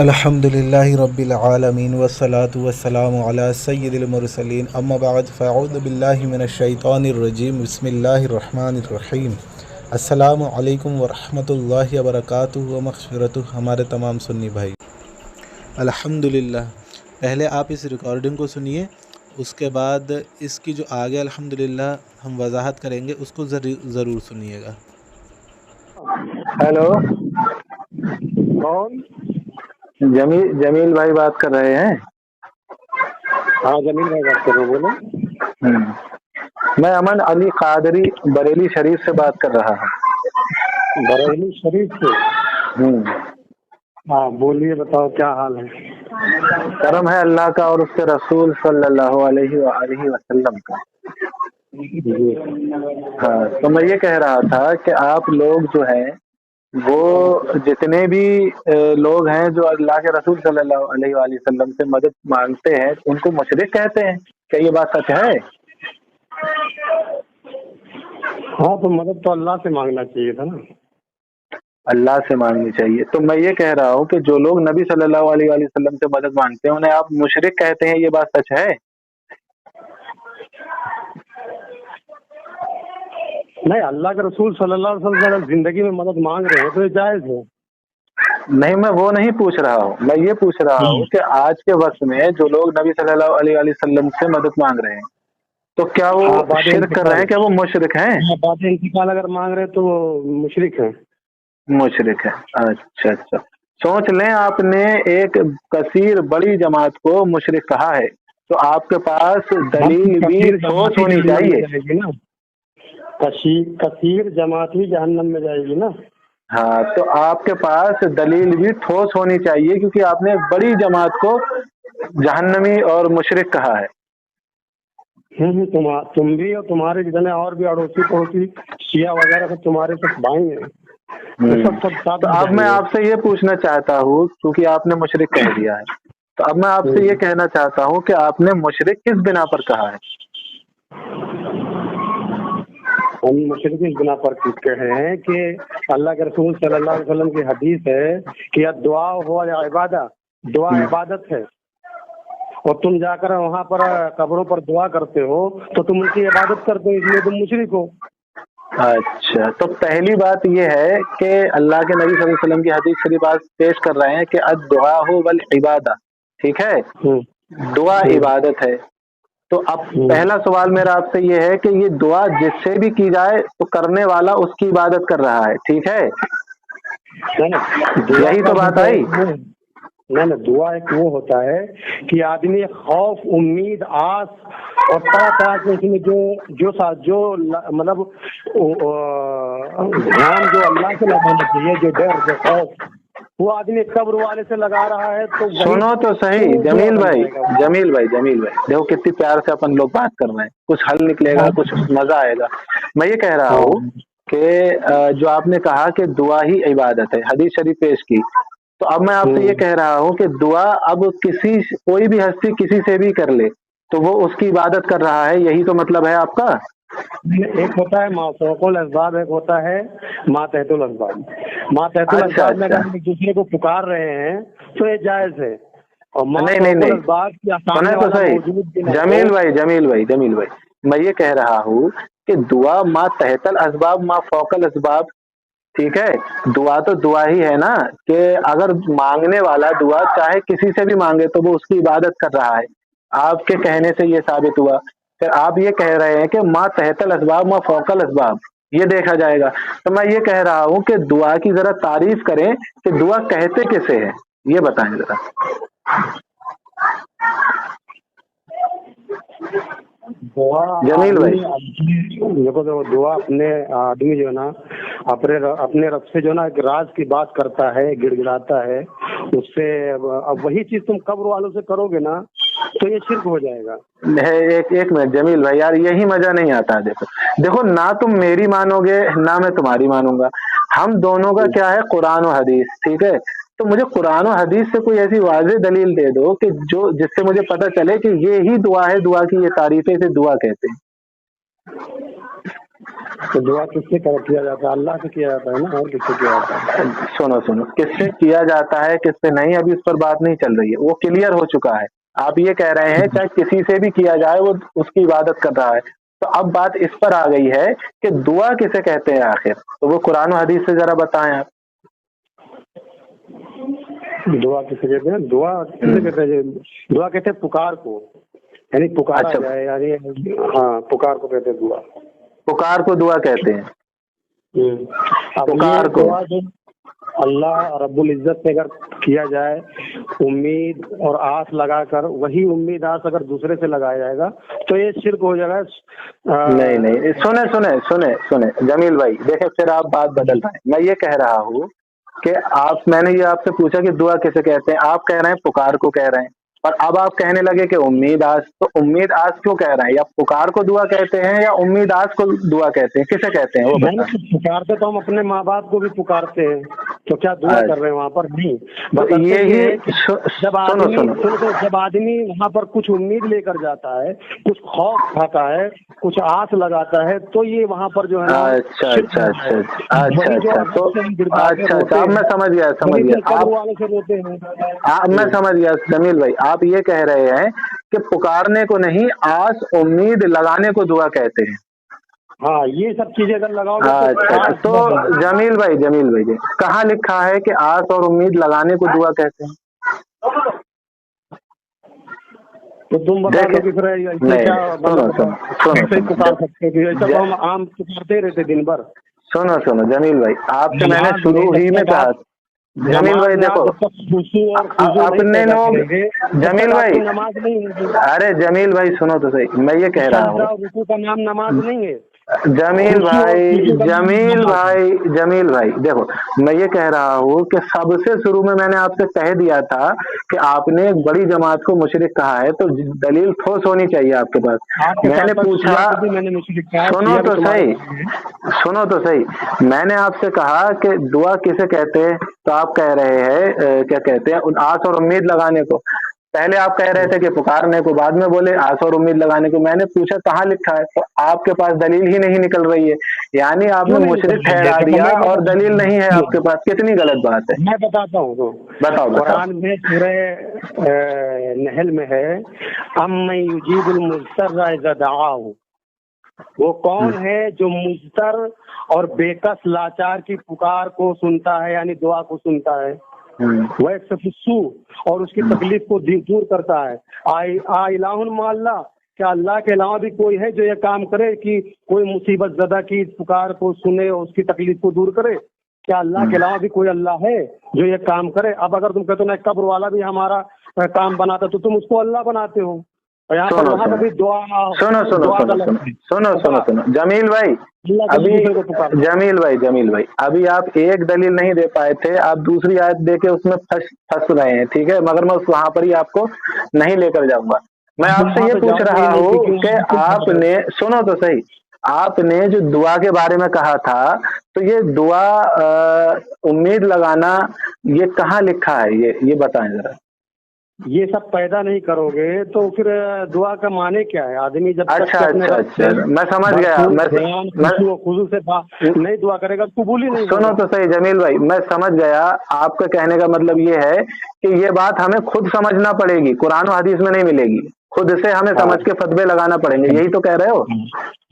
الحمدللہ رب العالمین والصلاة والسلام علی سید المرسلین اما بعد فاعوذ باللہ من الشیطان الرجیم بسم اللہ الرحمن الرحیم۔ السلام علیکم ورحمۃ اللہ وبرکاتہ و مغفرتہ۔ ہمارے تمام سنی بھائی الحمدللہ، پہلے آپ اس ریکارڈنگ کو سنیے، اس کے بعد اس کی جو آگے الحمدللہ ہم وضاحت کریں گے اس کو ضرور سنیے گا۔ ہیلو، کون؟ جمیل بھائی بات کر رہے ہیں؟ ہاں جمیل بھائی بات کر رہے ہیں، بولیں۔ میں امن علی قادری بریلی شریف سے بات کر رہا ہوں۔ بریلی شریف سے؟ ہاں بولیے، بتاؤ کیا حال ہے؟ کرم ہے اللہ کا اور اس کے رسول صلی اللہ علیہ وآلہ وسلم کا۔ ہاں، تو میں یہ کہہ رہا تھا کہ آپ لوگ جو ہیں وہ جتنے بھی لوگ ہیں جو اللہ کے رسول صلی اللہ علیہ وآلہ وسلم سے مدد مانگتے ہیں ان کو مشرک کہتے ہیں، کیا یہ بات سچ ہے؟ ہاں تو مدد تو اللہ سے مانگنا چاہیے تھا نا۔ اللہ سے مانگنی چاہیے۔ تو میں یہ کہہ رہا ہوں کہ جو لوگ نبی صلی اللہ علیہ وآلہ وسلم سے مدد مانگتے ہیں انہیں آپ مشرک کہتے ہیں، یہ بات سچ ہے؟ نہیں، اللہ کے رسول صلی اللہ علیہ وسلم سے اگر زندگی میں مدد مانگ رہے ہیں تو یہ جائز ہے۔ نہیں، میں وہ نہیں پوچھ رہا ہوں، میں یہ پوچھ رہا ہوں کہ آج کے وقت میں جو لوگ نبی صلی اللہ علیہ وآلہ وسلم سے مدد مانگ رہے ہیں تو کیا وہ بعد شرک کر رہے ہیں؟ کیا وہ مشرک ہیں؟ بعد انتقال اگر مانگ رہے ہیں تو وہ مشرک ہیں۔ مشرک ہے، اچھا۔ سوچ لیں آپ نے ایک کثیر بڑی جماعت کو مشرک کہا ہے تو آپ کے پاس دلیل بھی ٹھوس ہونی چاہیے۔ کثیر جماعت ہی جہنم میں جائے گی نا۔ ہاں، تو آپ کے پاس دلیل بھی ٹھوس ہونی چاہیے کیونکہ آپ نے بڑی جماعت کو جہنمی اور مشرک کہا ہے۔ تم بھی اور تمہارے جتنے اور بھی اڑوسی پڑوسی شیعہ وغیرہ سب تمہارے سب بھائی ہیں۔ تو اب میں آپ سے یہ پوچھنا چاہتا ہوں، کیونکہ آپ نے مشرک کہہ دیا ہے، تو اب میں آپ سے یہ کہنا چاہتا ہوں کہ آپ نے مشرک کس بنا پر کہا ہے؟ ہم مشرک اس بنا پر کہے ہیں کہ اللہ کے رسول صلی اللہ علیہ وسلم کی حدیث ہے کہ دعا ہو عبادت، دعا عبادت ہے، اور تم جا کر وہاں پر قبروں پر دعا کرتے ہو تو تم ان کی عبادت کرتے ہو، اس لیے تم مشرک ہو۔ اچھا، تو پہلی بات یہ ہے کہ اللہ کے نبی صلی اللہ علیہ وسلم کی حدیث شریف آج پیش کر رہے ہیں کہ الدعاء والعبادہ، ٹھیک ہے، دعا عبادت ہے۔ تو اب پہلا سوال میرا آپ سے یہ ہے کہ یہ دعا جس سے بھی کی جائے تو کرنے والا اس کی عبادت کر رہا ہے، ٹھیک ہے؟ یہی تو بات آئی۔ نہیں، دعا ایک وہ ہوتا ہے کہ آدمی خوف، امید، آس اور طرح طرح کے اس میں جو مطلب دھیان جو اللہ سے لگانا چاہیے، جو ڈر، جو خوف، وہ آدمی قبر والے سے لگا رہا ہے تو سنو تو صحیح جمیل بھائی، دیکھو کتنی پیار سے اپن لوگ بات کر رہے ہیں، کچھ حل نکلے گا، کچھ مزہ آئے گا۔ میں یہ کہہ رہا ہوں کہ جو آپ نے کہا کہ دعا ہی عبادت ہے، حدیث شریف پیش کی، تو اب میں آپ سے یہ کہہ رہا ہوں کہ دعا اب کوئی بھی ہستی کسی سے بھی کر لے تو وہ اس کی عبادت کر رہا ہے، یہی تو مطلب ہے آپ کا؟ ایک ہوتا ہے ما فوق الاسباب، ایک ہوتا ہے ما تحت الاسباب۔ ما تحت الاسباب میں اگر ایک دوسرے کو پکار رہے ہیں تو یہ جائز ہے، اور ما فوق الاسباب کی آسانی والا موجود بھی جمیل بھائی، میں یہ کہہ رہا ہوں کہ دعا ما تحت الاسباب ما فوق الاسباب، ٹھیک ہے، دعا تو دعا ہی ہے نا، کہ اگر مانگنے والا دعا چاہے کسی سے بھی مانگے تو وہ اس کی عبادت کر رہا ہے۔ آپ کے کہنے سے یہ ثابت ہوا، پھر آپ یہ کہہ رہے ہیں کہ ما تحت الاسباب ما فوق الاسباب، یہ دیکھا جائے گا۔ تو میں یہ کہہ رہا ہوں کہ دعا کی ذرا تعریف کریں کہ دعا کہتے کسے ہیں، یہ بتائیں ذرا۔ جمیل بھائی دیکھو، دعا اپنے آدمی جو ہے نا اپنے رب سے جو ہے نا ایک راز کی بات کرتا ہے، گڑ گڑاتا ہے اس سے، اب وہی چیز تم قبر والوں سے کرو گے نا تو یہ شرک ہو جائے گا۔ ایک منٹ جمیل بھائی، یار یہی مزہ نہیں آتا۔ دیکھو نہ تم میری مانو گے نہ میں تمہاری مانوں گا، ہم دونوں کا کیا ہے، قرآن و حدیث، ٹھیک ہے؟ تو مجھے قرآن و حدیث سے کوئی ایسی واضح دلیل دے دو کہ جس سے مجھے پتہ چلے کہ یہ ہی دعا ہے، دعا کی یہ تعریفیں سے دعا کہتے ہیں۔ तो दुआ किससे किया जाता है? अल्लाह से किया जाता है ना, और किससे किया जाता है? सुनो सुनो, किससे किया जाता है किससे नहीं, अभी इस पर बात नहीं चल रही है, वो क्लियर हो चुका है। आप ये कह रहे हैं चाहे किसी से भी किया जाए वो उसकी इबादत कर रहा है। तो अब बात इस पर आ गई है कि दुआ किसे कहते हैं आखिर, तो वो कुरान और हदीस से जरा बताएं आप। दुआ किसे कहते हैं? दुआ किसे कहते हैं? दुआ कहते हैं पुकार को, यानी पुकारा अच्छा। जाए, यानी हाँ, पुकार को कहते हैं दुआ। पुकार को दुआ कहते हैं। अब पुकार ये को दुआ जो अल्लाह रब्बुल इज्जत से अगर किया जाए उम्मीद और आस लगाकर, वही उम्मीद आस अगर दूसरे से लगाया जाएगा तो ये शिर्क हो जाएगा। नहीं नहीं, सुने सुने सुने सुने जमील भाई, देखे फिर आप बात बदल रहे हैं। मैं ये कह रहा हूँ कि मैंने ये आपसे पूछा कि दुआ किसे कहते हैं, आप कह रहे हैं पुकार को कह रहे हैं, और अब आप कहने लगे कि उम्मीद आस। तो उम्मीद आस क्यों कह रहे हैं? या पुकार को दुआ कहते हैं या उम्मीद आस को दुआ कहते हैं, किसे कहते हैं वो बता। पुकारते तो हम अपने माँ बाप को भी पुकारते हैं, तो क्या दुआ कर रहे हैं वहाँ पर? नहीं। तो यही जब आदमी वहाँ पर कुछ उम्मीद लेकर जाता है, कुछ खौफ खाता है, कुछ आस लगाता है, तो ये वहाँ पर जो है ना। अच्छा अच्छा अच्छा अच्छा, तो अच्छा अब मैं समझ गया आप वाले से रोते हैं। मैं समझ गया जमील भाई, आप ये कह रहे हैं कि पुकारने को नहीं, आस उम्मीद लगाने को दुआ कहते हैं। हाँ, ये सब चीजें अगर लगाओगे अच्छा, तो जमील भाई कहाँ लिखा है कि आस और उम्मीद लगाने को दुआ कहते हैं? तो तुम बता दो कि फिर क्या पुकार सकते हैं? सब हम आम पुकारते रहते दिन भर। सुनो जमील भाई, आपसे मैंने शुरू ही में कहा, जमील भाई देखो अपने लोग, जमील भाई नमाज नहीं है। अरे जमील भाई सुनो तो सही, मैं ये कह रहा हूँ, रुकू का नाम नमाज नहीं है। जमील भाई देखो, मैं ये कह रहा हूँ कि सबसे शुरू में मैंने आपसे कह दिया था कि आपने एक बड़ी जमात को मुशरिक कहा है, तो दलील ठोस होनी चाहिए आपके पास। मैंने पूछा, सुनो तो सही, मैंने आपसे कहा कि दुआ किसे कहते हैं, तो आप कह रहे हैं क्या कहते हैं, आस और उम्मीद लगाने को। पहले आप कह रहे थे कि पुकारने को, बाद में बोले आस और उम्मीद लगाने को। मैंने पूछा कहाँ लिखा है, तो आपके पास दलील ही नहीं निकल रही है, यानी आपने मुशरिक ठहरा दिया और दलील नहीं है आपके पास। कितनी गलत बात है। मैं बताता हूँ, तो बताओ। कुरान में सूरह नहल में है, अम्मन युजीबुल मुज़्तर्रा इज़ा दआहु, वो कौन है जो मुज़्तर और बेकस लाचार की पुकार को सुनता है, यानी दुआ को सुनता है, वह सफुसू और उसकी तकलीफ को दूर करता है। आ इलाहुन माल्ला, क्या अल्लाह के अलावा भी कोई है जो ये काम करे कि कोई मुसीबत ज़दा की पुकार को सुने और उसकी तकलीफ को दूर करे? क्या अल्लाह के अलावा भी कोई अल्लाह है जो ये काम करे? अब अगर तुम कहते हो ना कब्र वाला भी हमारा काम बनाता, तो तुम उसको अल्लाह बनाते हो। सुनो जमील भाई अभी आप एक दलील नहीं दे पाए थे, आप दूसरी आयत दे के उसमें फंस रहे हैं, ठीक है, मगर मैं वहां पर ही आपको नहीं लेकर जाऊंगा। मैं आपसे ये पूछ रहा हूँ कि आपने, सुनो तो सही, आपने जो दुआ के बारे में कहा था, तो ये दुआ उम्मीद लगाना ये कहाँ लिखा है, ये बताएं जरा। ये सब पैदा नहीं करोगे तो फिर दुआ का माने क्या है? आदमी जब अच्छा, मैं समझ गया, मैं खुद से नहीं दुआ करेगा कबूल ही नहीं। सुनो तो सही जमील भाई, मैं समझ गया, आपका कहने का मतलब ये है कि ये बात हमें खुद समझना पड़ेगी, कुरान और हदीस में नहीं मिलेगी, खुद से हमें समझ के फतवे लगाना पड़ेंगे, यही तो कह रहे हो?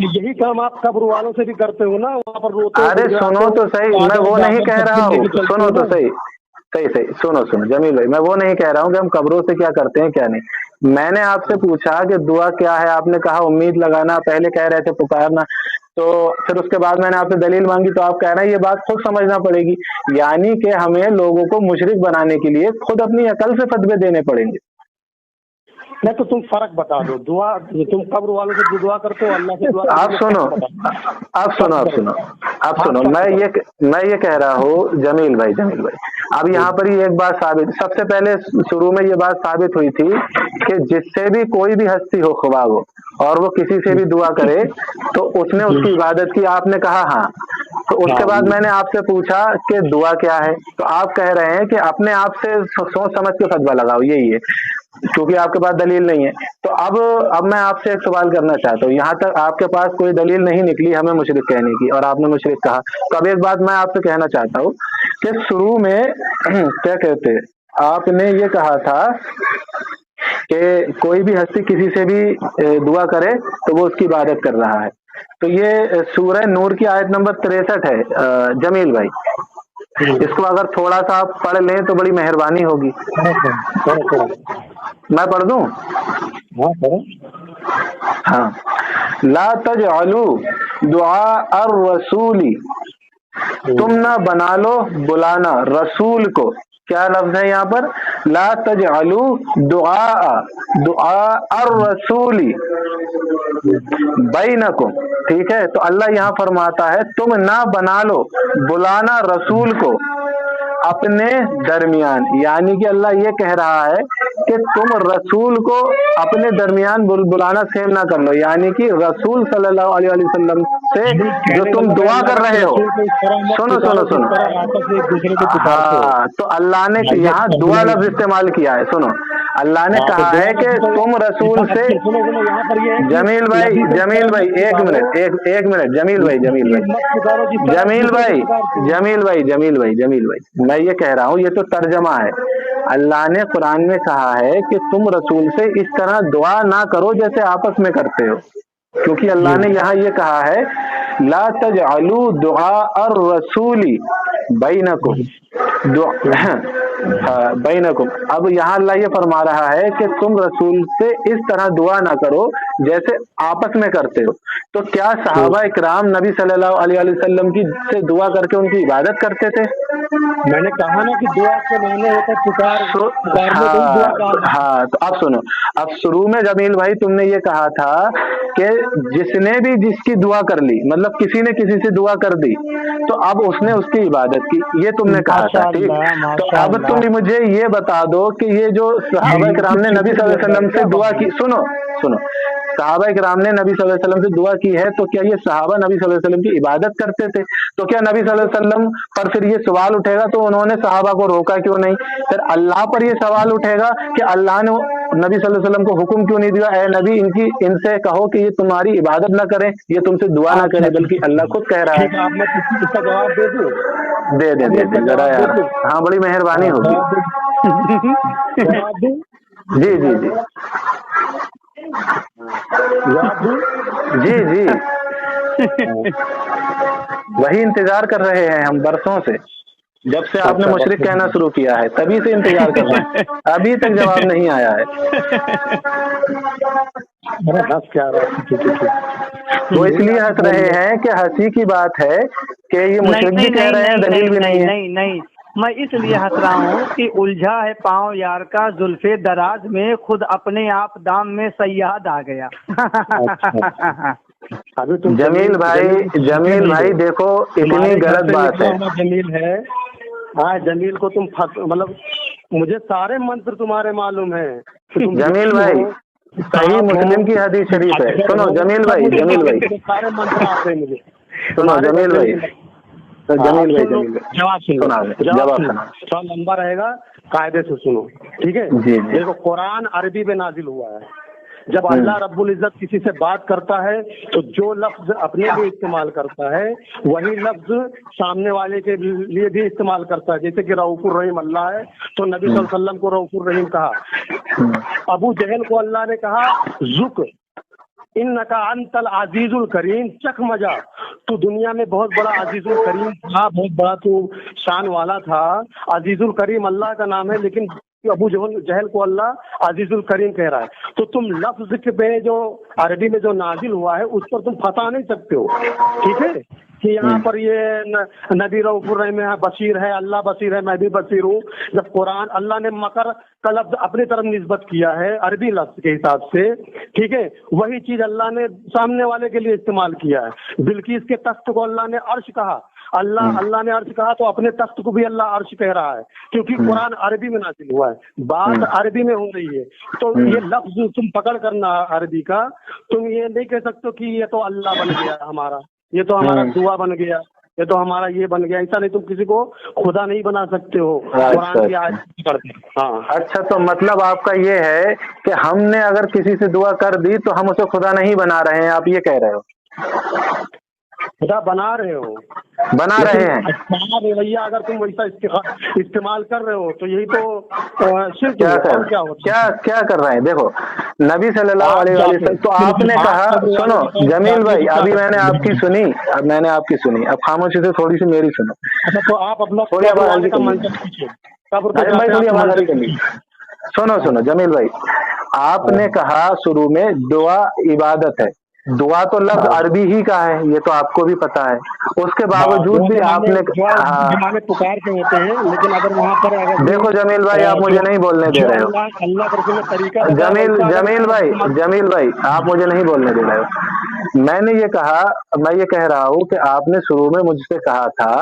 यही काम आप कब्र वालों से भी करते हो ना, वहाँ पर रोते। अरे सुनो तो सही, मैं वो नहीं कह रहा हूँ, सुनो तो सही, सुनो जमील भाई, मैं वो नहीं कह रहा हूँ कि हम कब्रों से क्या करते हैं क्या नहीं। मैंने आपसे पूछा कि दुआ क्या है, आपने कहा उम्मीद लगाना, पहले कह रहे थे पुकारना, तो फिर उसके बाद मैंने आपसे दलील मांगी, तो आप कह रहे हैं ये बात खुद समझना पड़ेगी, यानी कि हमें लोगों को मुशरिक बनाने के लिए खुद अपनी अकल से फतवे देने पड़ेंगे। नहीं तो तुम फर्क बता दो, दुआ तुम कब्र वालों से दुआ करते हो, अल्लाह से दुआ। आप सुनो, मैं ये कह रहा हूँ जमील भाई, अब यहाँ पर ही एक बात साबित, सबसे पहले शुरू में ये बात साबित हुई थी कि जिससे भी कोई भी हस्ती हो खुदा हो और वो किसी से भी दुआ करे तो उसने उसकी इबादत की, आपने कहा हाँ। تو اس کے بعد میں نے آپ سے پوچھا کہ دعا کیا ہے، تو آپ کہہ رہے ہیں کہ اپنے آپ سے سوچ سمجھ کے فتویٰ لگاؤ، یہی ہے، کیونکہ آپ کے پاس دلیل نہیں ہے۔ تو اب میں آپ سے ایک سوال کرنا چاہتا ہوں، یہاں تک آپ کے پاس کوئی دلیل نہیں نکلی ہمیں مشرک کہنے کی، اور آپ نے مشرک کہا، تو اب ایک بات میں آپ سے کہنا چاہتا ہوں کہ شروع میں کیا کہتے ہیں، آپ نے یہ کہا تھا کہ کوئی بھی ہستی کسی سے بھی دعا کرے تو وہ اس کی عبادت کر رہا ہے، تو یہ سورہ نور کی آیت نمبر 63 ہے جمیل بھائی، اس کو اگر تھوڑا سا آپ پڑھ لیں تو بڑی مہربانی ہوگی۔ میں پڑھ دوں؟ ہاں، لا تجعلوا دعاء الرسول، تم نہ بنا لو بلانا رسول کو، کیا لفظ ہے یہاں پر، لا تجعلوا دعاء الرسول بینکم، ٹھیک ہے، تو اللہ یہاں فرماتا ہے تم نہ بنا لو بلانا رسول کو اپنے درمیان، یعنی کہ اللہ یہ کہہ رہا ہے کہ تم رسول کو اپنے درمیان بلانا سیم نہ کر لو، یعنی کہ رسول صلی اللہ علیہ وسلم سے جو تم دعا کر رہے ہو، سنو ہاں، تو اللہ نے یہاں دعا لفظ استعمال کیا ہے، سنو، اللہ نے کہا ہے کہ تم رسول سے، جمیل بھائی ایک منٹ جمیل بھائی میں یہ کہہ رہا ہوں، یہ تو ترجمہ ہے، اللہ نے قرآن میں کہا ہے کہ تم رسول سے اس طرح دعا نہ کرو جیسے آپس میں کرتے ہو، کیونکہ اللہ نے یہاں یہ کہا ہے لا تجعلوا دعاء الرسول بینکم بینکم، اب یہاں اللہ یہ فرما رہا ہے کہ تم رسول سے اس طرح دعا نہ کرو جیسے آپس میں کرتے ہو، تو کیا صحابہ اکرام نبی صلی اللہ علیہ وسلم کی سے دعا کر کے ان کی عبادت کرتے تھے؟ میں نے کہا نا کہ دعا کے معنی ہوتا ہے پکارنے کو ہی دعا کہا جاتا ہے۔ ہاں، تو اب سنو، اب شروع میں جمیل بھائی تم نے یہ کہا تھا کہ جس نے بھی جس کی دعا کر لی، مطلب کسی نے کسی سے دعا کر دی تو اب اس نے اس کی عبادت کی، یہ تم نے کہا تھا، ٹھیک، تو اب تم مجھے یہ بتا دو کہ یہ جو صحابہ کرام نے نبی صلی اللہ علیہ وسلم سے دعا کی، سنو صحابہ کرام نے نبی صلی اللہ علیہ وسلم سے دعا کی ہے، تو کیا یہ صحابہ نبی صلی اللہ علیہ وسلم کی عبادت کرتے تھے؟ تو کیا نبی صلی اللہ علیہ وسلم پر پھر یہ سوال اٹھے گا تو انہوں نے صحابہ کو روکا کیوں نہیں؟ پھر اللہ پر یہ سوال اٹھے گا کہ اللہ نے نبی صلی اللہ علیہ وسلم کو حکم کیوں نہیں دیا، اے نبی ان سے کہو کہ یہ تمہاری عبادت نہ کریں، یہ تم سے دعا نہ کریں، بلکہ اللہ خود کہہ رہا ہے۔ میں اس کا جواب دے دوں؟ دے ذرا یار، ہاں بڑی مہربانی ہوگی۔ جی وہی انتظار کر رہے ہیں ہم برسوں سے، جب سے آپ نے مشرک کہنا شروع کیا ہے تبھی سے انتظار کر رہے ہیں، ابھی تک جواب نہیں آیا ہے۔ وہ اس لیے ہنس رہے ہیں کہ ہنسی کی بات ہے کہ یہ مشرک بھی کہہ رہے ہیں دلیل بھی نہیں ہے۔ نہیں، میں اس لیے ہنس رہا ہوں کہ الجھا ہے پاؤں یار کا زلف دراز میں، خود اپنے آپ دام میں سیاد آ گیا۔ جمیل بھائی دیکھو اتنی غلط بات ہے، جمیل ہے، ہاں جمیل کو تم مطلب مجھے سارے منتر تمہارے معلوم ہیں جمیل بھائی، صحیح مسلم کی حدیث شریف ہے، سنو جمیل بھائی سارے منتر آتے ہیں مجھے، سنو جمیل بھائی جواب تھوڑا لمبا رہے گا، قاعدے سے سنو، ٹھیک ہے؟ دیکھو قرآن عربی میں نازل ہوا ہے، جب اللہ رب العزت کسی سے بات کرتا ہے تو جو لفظ اپنے لیے استعمال کرتا ہے وہی لفظ سامنے والے کے لیے بھی استعمال کرتا ہے، جیسے کہ رؤوف الرحیم اللہ ہے تو نبی صلی اللہ علیہ وسلم کو رؤوف الرحیم کہا، ابو جہل کو اللہ نے کہا ذک انک انت العزیز الکریم، چکھ مجا، تو دنیا میں بہت بڑا عزیز الکریم تھا، بہت بڑا تو شان والا تھا، عزیز الکریم اللہ کا نام ہے، لیکن ابو جہل کو اللہ عزیز الکریم کہہ رہا ہے، تو تم لفظ پہ جو عربی میں جو نازل ہوا ہے اس پر تم پھنسا نہیں سکتے ہو، ٹھیک ہے؟ کہ یہاں پر یہ نبی رؤوف الرحیم بصیر ہے، اللہ بصیر ہے، میں بھی بصیر ہوں، جب قرآن اللہ نے مکر کا لفظ اپنی طرف نسبت کیا ہے عربی لفظ کے حساب سے، ٹھیک ہے، وہی چیز اللہ نے سامنے والے کے لیے استعمال کیا ہے۔ بلقیس کے تخت کو اللہ نے عرش کہا، اللہ نے عرش کہا تو اپنے تخت کو بھی اللہ عرش کہہ رہا ہے، کیونکہ قرآن عربی میں نازل ہوا ہے، بات عربی میں ہو رہی ہے، تو یہ لفظ تم پکڑ کرنا عربی کا، تم یہ نہیں کہہ سکتے کہ یہ تو اللہ بن گیا ہمارا، یہ تو ہمارا دعا بن گیا، ये तो हमारा ये बन गया, ऐसा नहीं तुम किसी को खुदा नहीं बना सकते हो। अच्छा, कुरान की आयत करते हैं। हाँ, अच्छा, तो मतलब आपका ये है कि हमने अगर किसी से दुआ कर दी तो हम उसे खुदा नहीं बना रहे हैं, आप ये कह रहे हो? खुदा बना रहे हो, बना रहे हैं। अच्छा रवैया अगर तुम वैसा इस्तेमाल कर रहे हो तो यही तो शिर्क क्या है। कर और क्या होता है? क्या कर रहे हैं? देखो, नबी सल्लल्लाहु अलैहि वसल्लम, तो आपने कहा, सुनो जमील भाई, अभी मैंने आपकी सुनी, अब मैंने आपकी सुनी, अब खामोशी से थोड़ी सी मेरी सुनो। अच्छा, तो आप अपना थोड़ी आवाज हल्की का कर मंजर लीजिए। कीजिए। कब्र पे अरे भाई, जाते थोड़ी हैं, आवाज आप हल्की कर लीजिए। सुनो जमील भाई, आपने कहा शुरू में दुआ इबादत है। दुआ तो लफ्ज अरबी ही का है, ये तो आपको भी पता है। उसके बावजूद भी आपने, हाँ, पुकारते होते हैं, लेकिन अगर वहाँ पर अगर देखो जमील भाई, आप मुझे नहीं बोलने दे रहे हो। अल्लाह के रसूल ने तरीका जमील भाई, आप मुझे नहीं बोलने दे रहे हो। मैं ये कह रहा हूँ कि आपने शुरू में मुझसे कहा था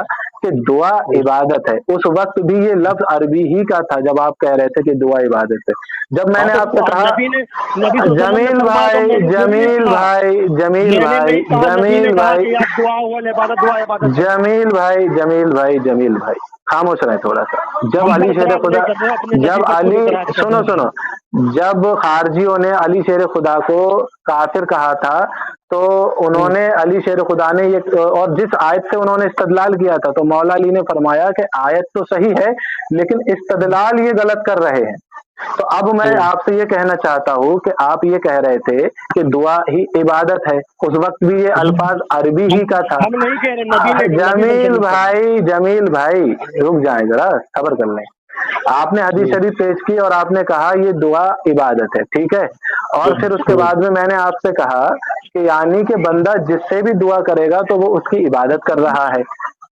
कि दुआ इबादत है। उस वक्त भी ये लफ्ज अरबी ही का था जब आप कह रहे थे कि दुआ इबादत है। जब मैंने आपसे कहा, जमील भाई, खामोश रहे थोड़ा सा। जब खारजियों ने अली शेर खुदा को काफिर कहा था, तो उन्होंने अली शेर खुदा ने ये, और जिस आयत से उन्होंने इस्तदलाल किया था, तो मौला अली ने फरमाया कि आयत तो सही है लेकिन इस्तदलाल ये गलत कर रहे हैं। तो अब मैं आपसे ये कहना चाहता हूँ कि आप ये कह रहे थे कि दुआ ही इबादत है, उस वक्त भी ये अल्फाज अरबी ही का था। हम नहीं कह रहे जमील भाई रुक जाए जरा, सब्र कर लें। आपने हदीस शरीफ पेश की और आपने कहा ये दुआ इबादत है, ठीक है। और फिर उसके बाद में मैंने आपसे कहा कि यानी कि बंदा जिससे भी दुआ करेगा तो वो उसकी इबादत कर रहा है।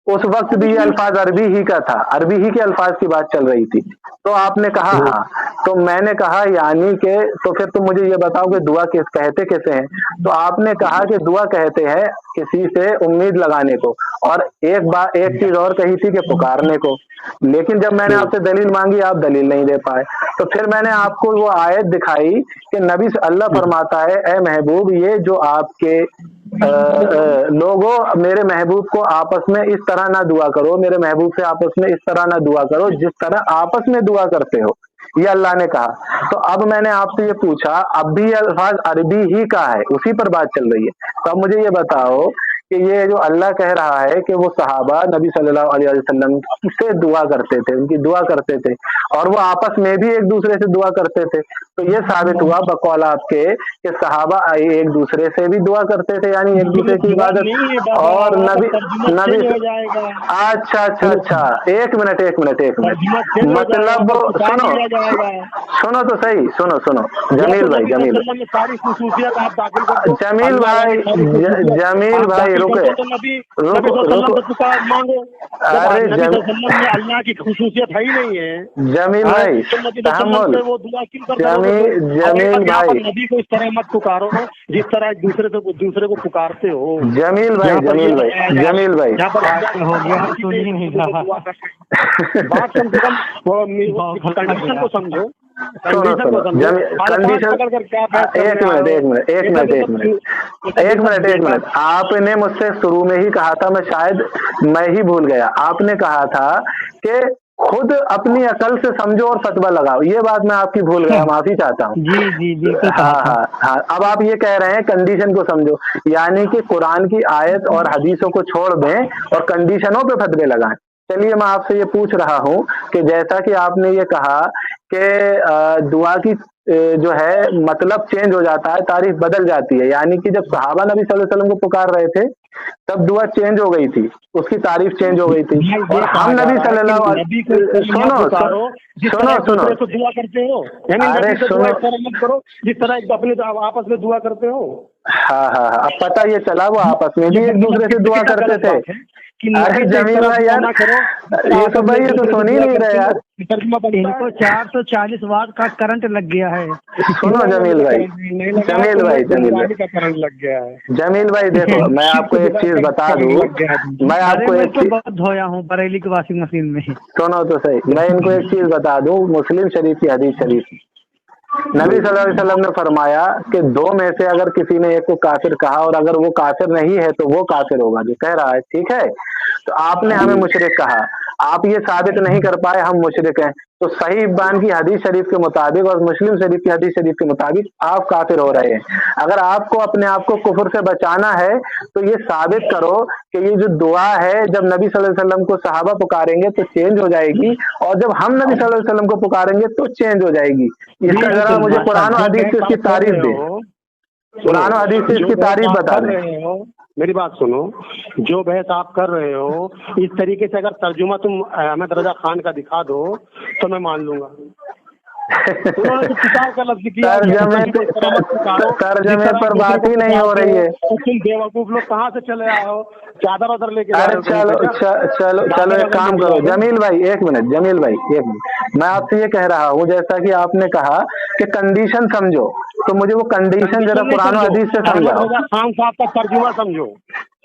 उस वक्त भी ये अल्फाज अरबी ही का था, अरबी ही के अल्फाज की बात चल रही थी। तो आपने कहा हाँ, तो मैंने कहा यानी कि, तो फिर तुम मुझे ये बताओ कि दुआ कहते कैसे हैं? तो आपने कहा कि दुआ कहते हैं किसी से उम्मीद लगाने को, और एक चीज और कही थी कि पुकारने को। लेकिन जब मैंने आपसे दलील मांगी, आप दलील नहीं दे पाए। तो फिर मैंने आपको वो आयत दिखाई कि नबी से अल्लाह फरमाता है, ए महबूब, ये जो आपके लोगों, मेरे महबूब को आपस में इस तरह ना दुआ करो, मेरे महबूब से आपस में इस तरह ना दुआ करो जिस तरह आपस में दुआ करते हो, ये अल्लाह ने कहा। तो अब मैंने आपसे ये पूछा, अब भी ये अल्फाज अरबी ही का है, उसी पर बात चल रही है। तो अब मुझे ये बताओ कि ये जो अल्लाह कह रहा है कि वो सहाबा नबी सल्लल्लाहु अलैहि वसल्लम से दुआ करते थे, उनकी दुआ करते थे, और वो आपस में भी एक दूसरे से दुआ करते थे, तो ये साबित हुआ बकौल आपके कि सहाबा एक दूसरे से भी दुआ करते थे, यानी एक दूसरे की इबादत। और नबी अच्छा, एक मिनट, मतलब सुनो तो सही, सुनो जमील भाई रुके, अरे अल्लाह की खुसूसियत है ही नहीं है। जमील भाई, जमील भाई, नबी को इस तरह मत पुकारो जिस तरह एक दूसरे को पुकारते हो। जमील भाई बात कम से कम कंडीशन को समझो। एक मिनट, आपने मुझसे शुरू में ही कहा था, मैं ही भूल गया, आपने कहा था कि खुद अपनी अकल से समझो और फतवा लगाओ। ये बात मैं आपकी भूल गया, माफी चाहता हूँ। जी हाँ। अब आप ये कह रहे हैं कंडीशन को समझो, यानी कि कुरान की आयत और हदीसों को छोड़ दें और कंडीशनों पे फतवे लगाएं। चलिए, मैं आपसे ये पूछ रहा हूँ कि जैसा कि आपने ये कहा कि दुआ की जो है मतलब चेंज हो जाता है, तारीफ बदल जाती है, यानी कि जब सहाबा नबी सल्लल्लाहु अलैहि वसल्लम को पुकार रहे थे तब दुआ चेंज हो गई थी, उसकी तारीफ चेंज हो गई थी। और हम नबी सल्लल्लाहु अलैहि सुनो दुआ करते हो, अरे सुनो, मत करो जिस तरह अपने आपस में दुआ करते हो। हाँ, अब पता ये चला वो आपस में भी एक दूसरे से दुआ करते थे। अरे जमील भाई यार, ये तो भाई ये तो सुन ही नहीं रहे यार। इनको 440 वाट का करंट लग गया है। सुनो जमील भाई का करंट लग गया है। जमील भाई देखो, मैं आपको एक चीज बता दूं, मैं आपको एक चीज बहुत धोया हूँ बरेली की वॉशिंग मशीन में। सुनो तो सही, मैं इनको एक चीज बता दूं, मुस्लिम शरीफ की हदीस शरीफ, नबी सल्लल्लाहु अलैहि वसल्लम ने फरमाया कि दो में से अगर किसी ने एक को काफिर कहा और अगर वो काफिर नहीं है तो वो काफिर होगा जो कह रहा है, ठीक है। तो आपने हमें मुशरिक कहा, आप ये साबित नहीं कर पाए हम मुशरिक हैं, तो सही इब्बान की हदीस शरीफ के मुताबिक और मुस्लिम शरीफ की हदीस शरीफ के मुताबिक आप काफिर हो रहे हैं। अगर आपको अपने आप को कुफर से बचाना है तो ये साबित करो कि ये जो दुआ है जब नबी सल्लल्लाहु अलैहि वसल्लम को सहाबा पुकारेंगे तो चेंज हो जाएगी, और जब हम नबी सल्लल्लाहु अलैहि वसल्लम को पुकारेंगे तो चेंज हो जाएगी। इसका जरा मुझे कुरान और हदीस से इसकी तारीफ दे, कुरान और हदीस से इसकी तारीफ बता दें। मेरी बात सुनो, जो बहस आप कर रहे हो इस तरीके से अगर तर्जुमा तुम अहमद रजा खान का दिखा दो तो मैं मान लूंगा। उन्होंने तो किताब का लफ्ज किया, तर्जमे पर बात ही नहीं हो रही है। तुम बेवकूफ लोग कहाँ से चले आए हो, चादर वादर लेके? अरे चलो एक काम करो जमील भाई, एक मिनट जमील भाई, एक मिनट। मैं आपसे ये कह रहा हूँ, जैसा कि आपने कहा कि कंडीशन समझो, तो मुझे वो कंडीशन जरा कुरान और हदीस से समझाओ। खान साहब का तर्जुमा समझो।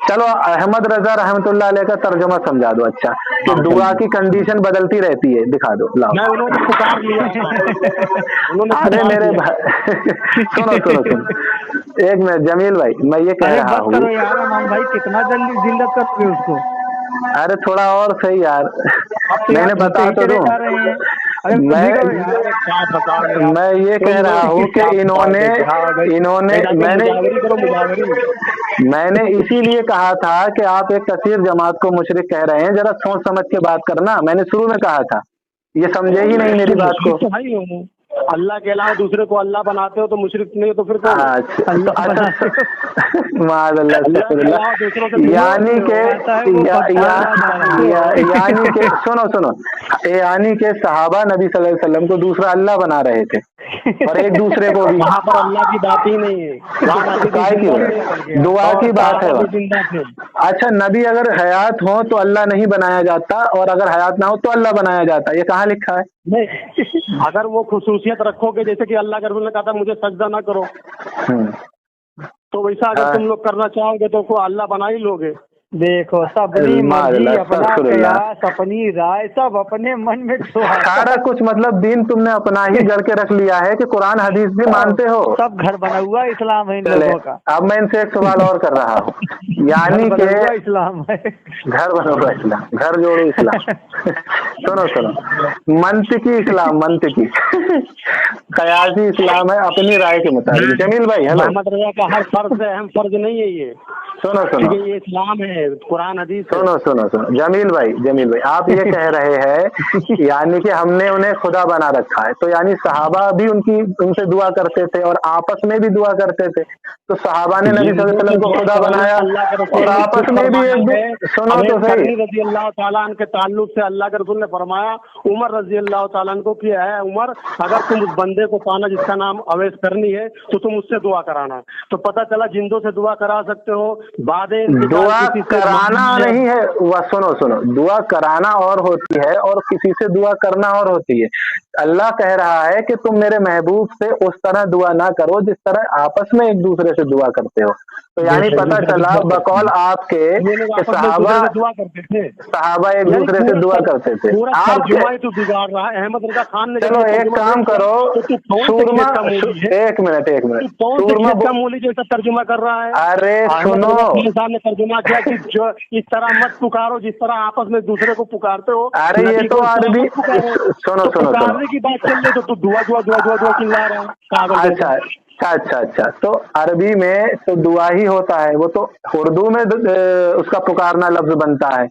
चलो अहमद रजा रहमतुल्लाह अलैह का तर्जुमा समझा दो। अच्छा, कि दुआ की कंडीशन बदलती रहती है, दिखा दो, लाओ। उन्होंने पुकार लिया। अरे मेरे भाई सुनो एक मिनट जमील भाई, मैं ये कह रहा हूँ यार अमान भाई, कितना जल्दी जिल्लत करते हो उसको। अरे थोड़ा और सही यार, मैंने बता तो दूं। मैं ये कह रहा हूँ कि मैंने इसीलिए कहा था कि आप एक कसीर जमात को मुशरिक कह रहे हैं, जरा सोच समझ के बात करना। मैंने शुरू में कहा था, ये समझे ही नहीं मेरी बात को। अल्लाह के अलावा दूसरे को अल्लाह बनाते हो तो मुशरिक नहीं तो फिर यानी के सहाबा नबी सल्लल्लाहु अलैहि वसल्लम को दूसरा अल्लाह बना रहे थे और एक दूसरे को भी। वहाँ पर अल्लाह की बात ही नहीं है, दुआ की बात है। अच्छा, नबी अगर हयात हो तो अल्लाह नहीं बनाया जाता, और अगर हयात ना हो तो अल्लाह बनाया जाता, ये कहाँ लिखा है? नहीं, अगर वो खुसूसियत रखोगे जैसे कि अल्लाह के रसूल ने कहा था मुझे सजदा ना करो, तो वैसा अगर तुम लोग करना चाहोगे तो को अल्लाह बना ही लोगे। देखो, सबनी मर्जी, अपना कयास, अपनी राय, सब अपने मन में सारा कुछ, मतलब दीन तुमने अपना ही घर के रख लिया है कि कुरान हदीस भी मानते हो, सब घर बना हुआ इस्लाम है इन लोगों का। अब मैं इनसे एक सवाल और कर रहा हूँ, यानी कि इस्लाम है, घर बना हुआ इस्लाम, घर जोड़ो इस्लाम। सुनो, मंतिकी इस्लाम, मंतिकी कयासी इस्लाम है अपनी राय के मुताबिक। जमील भाई, हेलो। मोहम्मद रजा का हर फर्ज है, अहम फर्ज नहीं है ये। सुनो ये इस्लाम है, कुरान हदीस। सुनो जमील भाई, आप ये कह रहे हैं यानी कि हमने उन्हें खुदा बना रखा है, तो यानी सहाबा भी उनसे दुआ करते थे और आपस में भी दुआ करते थे, तो सहाबा ने नबी सल्लल्लाहु अलैहि वसल्लम को खुदा बनाया और आपस में भी एक। सुनो तो सही, रजी अल्लाह ताला अन्हु के ताल्लुक से अल्लाह के रसूल ने फरमाया उमर रजी अल्लाह ताला अन्हु को कि है उमर, अगर तुम उस बंदे को पाना जिसका नाम अवैस करनी है तो तुम उससे दुआ कराना। तो पता चला जिंदों से दुआ करा सकते हो, दुआ कराना नहीं है। वह सुनो, दुआ कराना और होती है और किसी से दुआ करना और होती है। अल्लाह कह रहा है कि तुम मेरे महबूब से उस तरह दुआ ना करो जिस तरह आपस में एक दूसरे से दुआ करते हो। तो यानी पता चला बकौल आपके सहाबा एक दूसरे से दुआ करते थे। आप तो बिगाड़ रहा है अहमद रजा खान ने। चलो एक काम करो, सूरमा, एक मिनट, सूरमा मूली जैसा तर्जुमा कर रहा है। अरे सुनो, साहब ने तर्जुमा किया कि जो इस तरह मत पुकारो जिस तरह आपस में दूसरे को पुकारते हो। अरे ये तो अरबी, सुनो पुकारने की बात चल रही तो दुआ चिल्ला रहा है। अच्छा, तो अरबी में तो दुआ ही होता है, वो तो उर्दू में उसका पुकारना लफ्ज बनता है,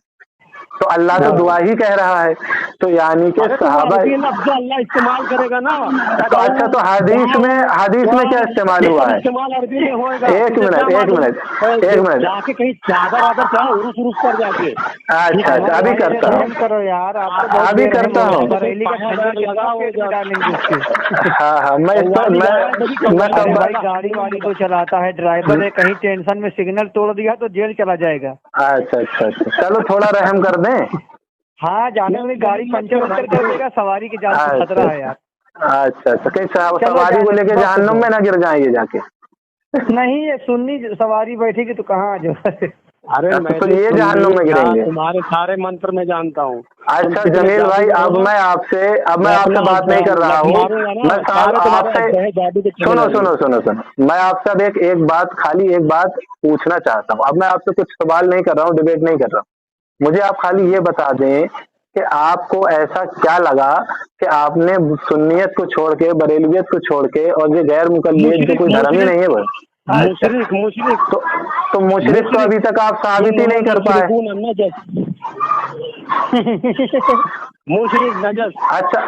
तो अल्लाह तो दुआ ही कह रहा है। तो यानी कि सहाबा अल्लाह इस्तेमाल करेगा ना। तो अच्छा, तो हदीस में क्या इस्तेमाल हुआ है? इस्तेमाल अरबी में होएगा। एक मिनट जाके कहीं चादर उरुस कर जाके। अच्छा, अभी करता हूँ, करो यार, अभी करता हूँ। हाँ, मैं गाड़ी वाड़ी को चलाता है, ड्राइवर है, कहीं टेंशन में सिग्नल तोड़ दिया तो जेल चला जाएगा। अच्छा, चलो थोड़ा रहम कर दें। हाँ, जाने में गाड़ी पंचर कर देगा, सवारी की जान से खतरा है यार। अच्छा, कहीं सवारी को लेके जहन्नुम में ना गिर जाएंगे जाके। नहीं, ये सुन्नी सवारी बैठेगी तो कहाँ आ जाओ। अरे तो मैं फिर ये जहन्नुम में गिरेंगे। तुम्हारे सारे मंत्र मैं जानता हूँ। अच्छा जमील भाई, अब मैं आपसे बात नहीं कर रहा हूँ। मैं आपसे सुनो, मैं आपसे अब एक बात, खाली एक बात पूछना चाहता हूँ। अब मैं आपसे कुछ सवाल नहीं कर रहा हूँ, डिबेट नहीं कर रहा हूँ। मुझे आप खाली ये बता दें कि आपको ऐसा क्या लगा कि आपने सुन्नियत को छोड़ के, बरेलवियत को छोड़ के, और ये गैर मुकल्लिद जो कोई धर्म ही नहीं है वो मुशरिक तो मुशरिक तो अभी तक आप साबित ही नहीं कर पाए। मुशरिक नजस। अच्छा।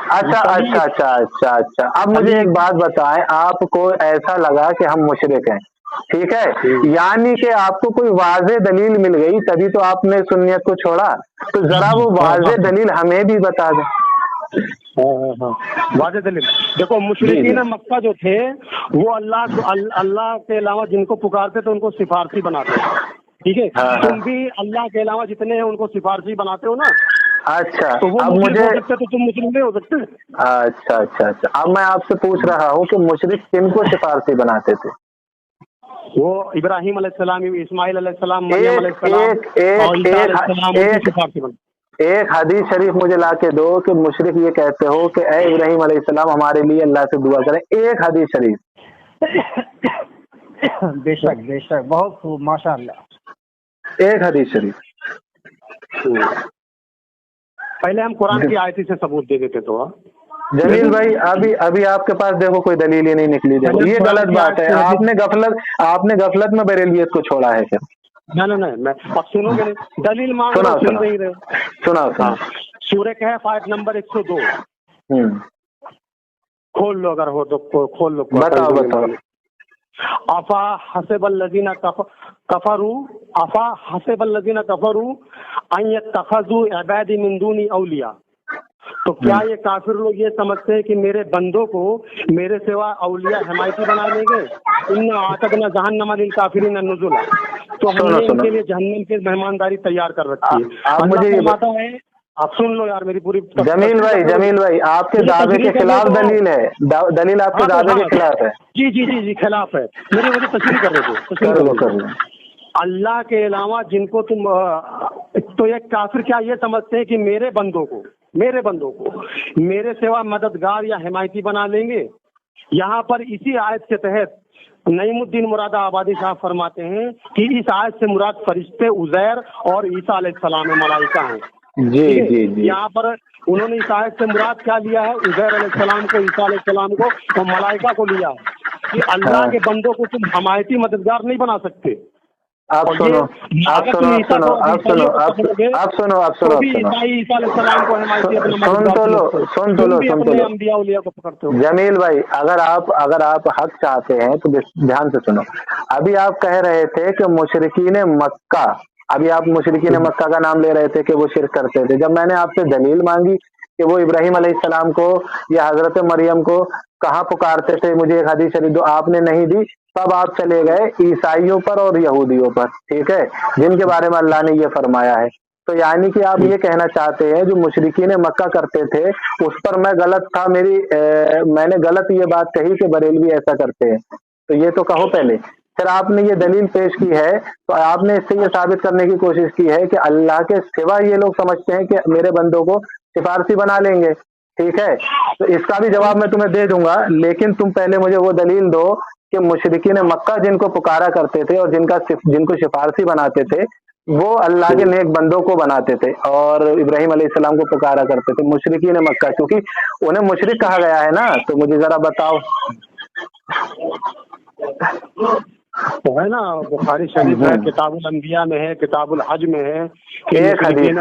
अब मुझे एक बात बताएं, आपको ऐसा लगा कि हम मुशरिक हैं, ठीक है, यानी कि आपको कोई वाज़े दलील मिल गई तभी तो आपने सुन्नियत को छोड़ा। तो जरा वो वाज़े दलील हमें भी बता दें। वाज़े दलील देखो, मुशरिकीन मक्का जो थे वो अल्लाह के अलावा जिनको पुकारते थे उनको सिफारसी बनाते थे, ठीक है। तुम भी अल्लाह के अलावा जितने हैं उनको सिफारसी बनाते हो ना। अच्छा, तो वो अब मुझे हो सकते तो तुम मुस्लिम नहीं हो सकते। अच्छा। अब मैं आपसे पूछ रहा हूँ कि मुशरिक किनको सिफारसी बनाते थे? वो इब्राहिम अलैहिस्सलाम, इस्माइल अलैहिस्सलाम, मरियम अलैहिस्सलाम और ईसा अलैहिस्सलाम उनकी सिफारसी बनाते। एक हदीस शरीफ मुझे ला के दो कि मुशरिक ये कहते हो कि ऐ इब्राहिम अलैहिस्सलाम हमारे लिए अल्लाह से दुआ करें। एक हदीस शरीफ। बेशक, बहुत खूब, माशाअल्लाह। एक हदीस शरीफ। पहले हम कुरान की आयत से सबूत दे देते तो। जमील भाई, अभी आपके पास देखो कोई दलील ही नहीं निकली। देखो ये गलत बात है, आपने गफलत में बरेलवियत को छोड़ा है। फिर नहीं, मैं अब सुनोगे नहीं, दलील मांग रहे हो, सुन नहीं रहे। सुना सूरह कहफ आयत नंबर 102 खोल लो, अगर हो तो खोल लो। बताओ। अफा हसिबल्लज़ीना कफरू अन यत्तखज़ू इबादी मिन दूनी औलिया। तो क्या ये काफिर लोग ये समझते हैं कि मेरे बंदों को मेरे सिवा औलिया हिमायती बना लेंगे? इन्ना आतदना जहन्नम लिल काफिरीन नुज़ुला। तो हमने इनके लिए जहन्नम की मेहमानदारी तैयार कर रखी है। आप मुझे ये बताता है, आप सुन लो यार मेरी पूरी। जमील भाई, आपके दावे के खिलाफ दलील है, दलील आपके दावे के खिलाफ है। जी खिलाफ है। मेरी वजह तस्वीर कर रहे थे। अल्लाह के अलावा जिनको तुम तो ये काफिर क्या ये समझते हैं कि मेरे बंदों को मेरे सिवा मददगार या हिमायती बना लेंगे? यहाँ पर इसी आयत के तहत नईमुद्दीन मुरादा आबादी साहब फरमाते हैं कि इस आयत से मुराद फरिश्ते उज़ैर और ईसा अलैहिस्सलाम मलाइका हैं। जी। यहाँ पर उन्होंने इस आयत से मुराद क्या लिया है? उज़ैर अलैहिस्सलाम को, ईसा अलैहिस्सलाम को और मलाइका को लिया है कि अल्लाह के बंदों को तुम हिमायती मददगार नहीं बना सकते। आप सुनो। जमील भाई, अगर आप हक चाहते हैं तो ध्यान से सुनो। अभी आप कह रहे थे कि मुशरिकीन मक्का, अभी आप मुशरिकीन मक्का का नाम ले रहे थे कि वो शिरक करते थे। जब मैंने आपसे दलील मांगी कि वो इब्राहिम अलैहिस्सलाम को या हजरत मरियम को कहाँ पुकारते थे, मुझे एक हदीस शरीफ दो, आपने नहीं दी। तब आप चले गए ईसाइयों पर और यहूदियों पर, ठीक है, जिनके बारे में अल्लाह ने ये फरमाया है। तो यानी कि आप ये कहना चाहते हैं जो मुशरिकीन मक्का करते थे उस पर मैं गलत था, मैंने गलत ये बात कही कि बरेलवी ऐसा करते हैं। तो ये तो कहो पहले, फिर आपने ये दलील पेश की है तो आपने इससे ये साबित करने की कोशिश की है कि अल्लाह के सिवा ये लोग समझते हैं कि मेरे बंदों को सिफारसी बना लेंगे, ठीक है। तो इसका भी जवाब मैं तुम्हें दे दूंगा, लेकिन तुम पहले मुझे वो दलील दो कि मुशरिकीन मक्का जिनको पुकारा करते थे और जिनको सिफारसी बनाते थे वो अल्लाह के नेक बंदों को बनाते थे और इब्राहिम अलैहिस्सलाम को पुकारा करते थे। मुशरिकीन मक्का, क्योंकि उन्हें मुशरिक कहा गया है ना, तो मुझे जरा बताओ। तो है ना, बुखारी शरीफ है, किताबुल अंबिया में है, किताबुल हज में है। एक हदीस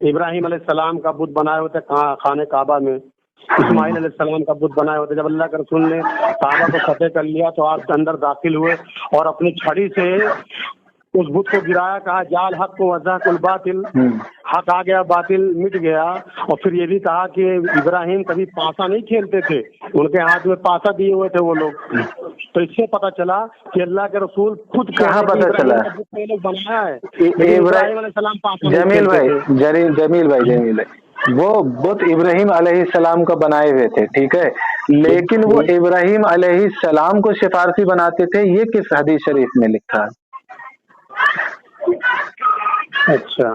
इब्राहिम अलैहिस्सलाम का बुत बनाए होते खाने काबा में, इस्माइल अलैहिस्सलाम का बुत बनाए होते। जब अल्लाह के रसूल ने काबा को फतेह कर लिया तो आप अंदर दाखिल हुए और अपनी छड़ी से उस बुत को गिराया, कहा जाल हक को वज़हकुल बातिल, हक आ गया बातिल मिट गया। और फिर ये भी कहा कि इब्राहिम कभी पासा नहीं खेलते थे, उनके हाथ में पासा दिए हुए थे वो लोग। तो इससे पता चला कि अल्लाह के रसूल खुद कहाँ पता चला बनाया है इब्राहिम अलैहिस्सलाम पासा। जमील भाई वो बुत इब्राहिम अलैहिस्सलाम का बनाए हुए थे, ठीक है, लेकिन वो इब्राहिम अलैहिस्सलाम को सिफारसी बनाते थे, ये किस हदीस शरीफ में लिखा है? अच्छा,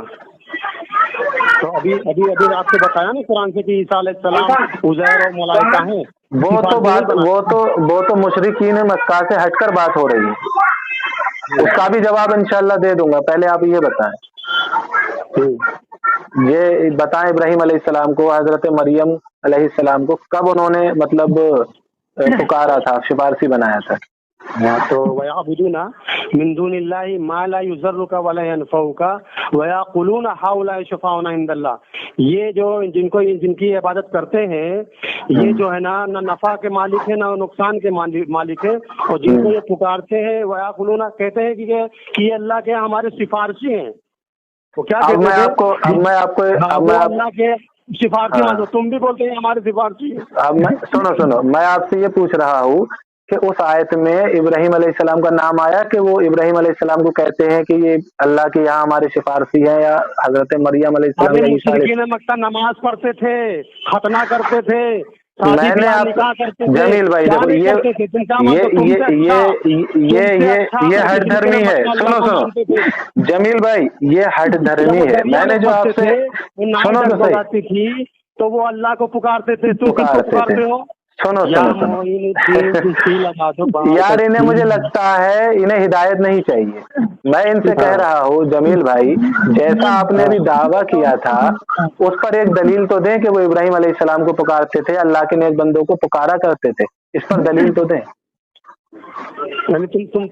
तो अभी अभी अभी आपको बताया ना कुरान से कि ईसा अलैहिस्सलाम उज़ैर और मलाइका हैं। वो तो मुशरिकीन मक्का से हटकर बात हो रही है, उसका भी जवाब इंशाल्लाह दे दूंगा। पहले आप ये बताएं, ये बताएं इब्राहिम अलैहिस्सलाम को, हजरत मरियम अलैहिस्सलाम को कब उन्होंने मतलब पुकारा था, सिफारशी बनाया था? तो वयाबुदूना मिन दुनिल्लाहि मा ला युज़र्रुका वला यनफउका वयक़ुलूना हाउला शुफ़ाउना इंदल्लाह। ये जो जिनकी इबादत करते हैं, ये जो है ना नफा के मालिक है ना नुकसान के मालिक है, और जिनको ये पुकारते हैं वयक़ुलूना कहते हैं कि ये अल्लाह के हमारे सिफारशी हैं। वो क्या कहते हैं? अब मैं आपको अल्लाह के सिफारशी मान, तुम भी बोलते हैं हमारे सिफारशी। अब मैं सुनो, मैं आपसे ये पूछ रहा हूँ कि उस आयत में इब्राहिम अलैहिस्सलाम का नाम आया कि वो इब्राहिम अलैहिस्सलाम को कहते हैं कि ये अल्लाह के यहाँ हमारे सिफारशी हैं, या हजरत मरियम अलैहिस्सलाम या ईसा अलैहिस्सलाम? मक्का नमाज पढ़ते थे, खतना करते थे, मैंने आप जमील भाई देखो, ये हट धर्मी है। सुनो जमील भाई, ये हट धर्मी है। मैंने जो आपसे सुनो तो सही, तो वो अल्लाह को पुकारते थे, तो पुकारते हो। सुनो यार, इन्हें मुझे लगता है इन्हें हिदायत नहीं चाहिए। मैं इनसे कह रहा हूँ जमील भाई, जैसा आपने भी दावा किया था उस पर एक दलील तो दें कि वो इब्राहिम अलैहिस्सलाम को पुकारते थे, अल्लाह के नेक बंदों को पुकारा करते थे, इस पर दलील तो दें।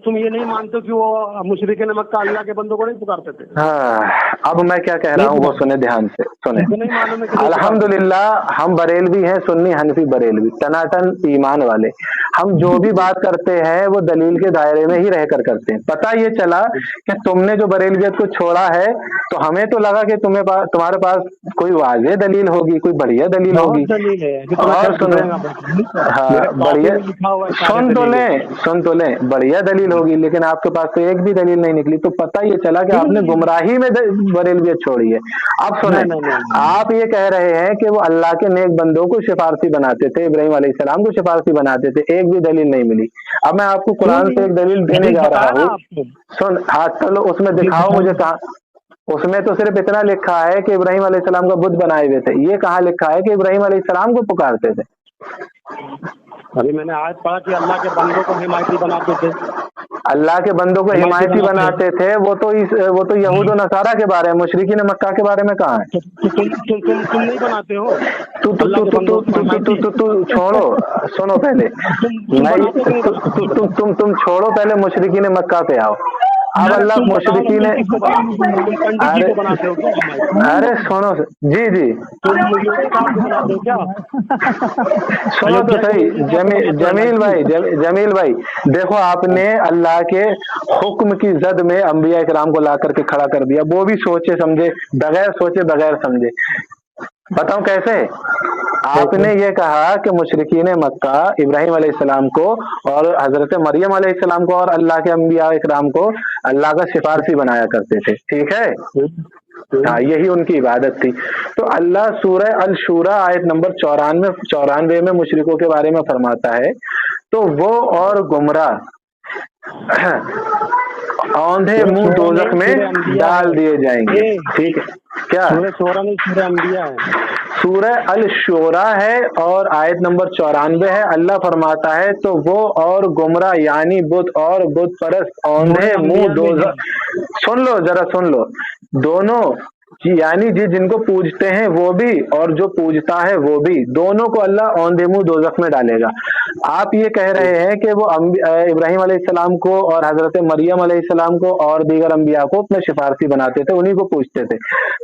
तुम ये नहीं मानते कि वो मुशरिकीन मक्का अल्लाह के बंदों को नहीं पुकारते थे? हाँ, अब मैं क्या कह रहा हूँ वो सुने, ध्यान से सुने। अल्हम्दुलिल्लाह हम बरेलवी हैं, सुन्नी हनफी बरेलवी, टनाटन ईमान वाले। हम जो भी बात करते हैं वो दलील के दायरे में ही रहकर करते हैं। पता ये चला कि तुमने जो बरेलवियत को छोड़ा है, तो हमें तो लगा कि तुम्हारे पास कोई वाज़ेह दलील होगी, कोई बढ़िया दलील होगी। और सुनो, हाँ बढ़िया, सुन तो लें बढ़िया दलील होगी, लेकिन आपके पास तो एक भी दलील नहीं निकली। तो पता ये चला कि आपने गुमराही में बरेलवियत छोड़ी है। अब सुने, आप ये कह रहे हैं कि वो अल्लाह के नेक बंदों को सिफारशी बनाते थे, इब्राहिम अलैहिस्सलाम को सिफारशी बनाते थे, एक भी दलील नहीं मिली। अब मैं आपको कुरान से एक दलील देने जा रहा हूँ, सुन। हाँ चलो, उसमें दिखाओ मुझे कहाँ। उसमें तो सिर्फ इतना लिखा है कि इब्राहिम अलैहिस्सलाम का बुत बनाए हुए थे। ये कहाँ लिखा है कि इब्राहिम अलैहिस्सलाम को पुकारते थे? अभी मैंने आयत पढ़ा कि अल्लाह के बंदों को हिमायती बनाते थे। अल्लाह के बंदों को हिमायती बनाते थे, वो तो यहूद और नसारा के बारे में, मुशरिकीन मक्का के बारे में कहाँ है? तुम नहीं बनाते हो? तू छोड़ो, सुनो पहले, तुम छोड़ो पहले, मुशरिकीन मक्का पे आओ। अब अल्लाह मुशरिकीन, अरे सुनो जी सुनो तो सही जमील भाई देखो, आपने अल्लाह के हुक्म की जद में अंबिया इकराम को ला करके खड़ा कर दिया, वो भी सोचे समझे, बगैर सोचे बगैर समझे। बताओ कैसे? आपने ये कहा कि मुशरिकीन मक्का इब्राहिम अलैहिस्सलाम को और हजरत मरियम अलैहिस्सलाम को और अल्लाह के अंबिया इकराम को अल्लाह का सिफारशी बनाया करते थे, ठीक है? हाँ, यही उनकी इबादत थी। तो अल्लाह सूरह अल शूरा आयत नंबर 94 में मुशरिकों के बारे में फरमाता है, तो वो और गुमराह औंधे मुंह दोजख में डाल दिए जाएंगे, ठीक है? क्या सूरह अल शूरा है और आयत नंबर 94 है। अल्लाह फरमाता है, तो वो और गुमराह यानी बुत और बुत परस्त औंधे मुंह दोजख, सुन लो जरा, सुन लो, दोनों यानी जिनको पूजते हैं वो भी और जो पूजता है वो भी, दोनों को अल्लाह औंधे मुंह दोजख में डालेगा। आप ये कह रहे हैं कि वो इब्राहिम अलैहिस्सलाम को और हजरत मरियम अलैहिस्सलाम को और दीगर अंबिया को अपने सिफारशी बनाते थे, उन्हीं को पूजते थे।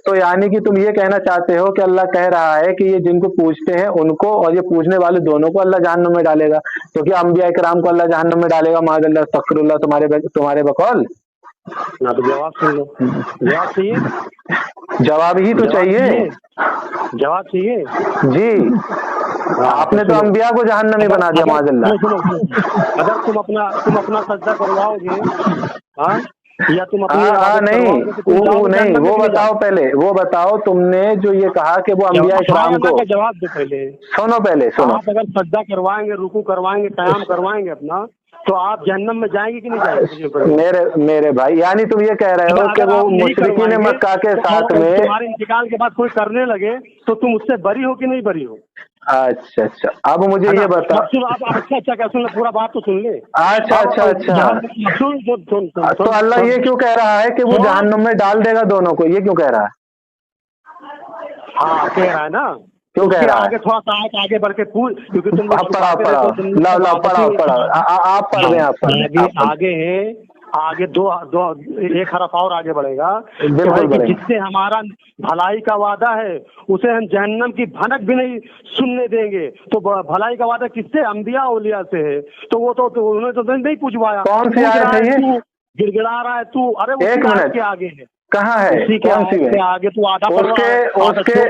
तो यानी कि तुम ये कहना चाहते हो कि अल्लाह कह रहा है कि ये जिनको पूजते हैं उनको और ये पूजने वाले दोनों को अल्लाह जहन्नम में डालेगा, तो क्या अंबिया इकराम को अल्लाह जहन्नम में डालेगा? माज़अल्लाह, अस्तगफिरुल्लाह, तुम्हारे बकौल। ना तो जवाब सुन लो, जवाब चाहिए, जवाब ही तो चाहिए, जवाब चाहिए जी। आपने तो अंबिया को जहन्नम में बना दिया, माज़अल्लाह। अगर तुम अपना सजदा करवाओगे, हाँ, या तुम नहीं, वो बताओ पहले, वो बताओ तुमने जो ये कहा कि वो अंबिया इकराम को, जवाब दो पहले, सुनो पहले, सुनो। आप अगर सजदा करवाएंगे, रुकू करवाएंगे, क़याम करवाएंगे अपना, तो आप जहन्नम में जाएंगे कि नहीं जाएंगे? मेरे भाई, यानी तुम ये कह रहे हो कि वो मुशरिकीन मक्का के साथ में तुम्हारे इंतकाल के बाद कोई करने लगे तो तुम उससे बरी हो कि नहीं बरी हो? अच्छा अच्छा, अब मुझे ये बता। आप अच्छा क्या सुन, पूरा बात तो सुन ले। अच्छा अच्छा अच्छा, सुन तो अल्लाह ये क्यों कह रहा है कि वो जहन्नुम में डाल देगा दोनों को, ये क्यों कह रहा है? हाँ कह रहा है ना, क्यों कह रहा है? आगे थोड़ा सा आगे बढ़ के पूछ, क्योंकि तुम पढ़ा आप पढ़ रहे हैं। आगे है, आगे दो एक हरफ और आगे बढ़ेगा, बिल्कुल। जिससे हमारा भलाई का वादा है उसे हम जहन्नम की भनक भी नहीं सुनने देंगे। तो भलाई का वादा किससे? अंबिया औलिया से है। तो वो तो उन्होंने तो नहीं पूछवाया। कौन सी आयत है ये? गिड़गिड़ा रहा है तू। अरे वो एक मिनट के आगे है, कहाँ है? कौन सी है? आगे तू आधा उसके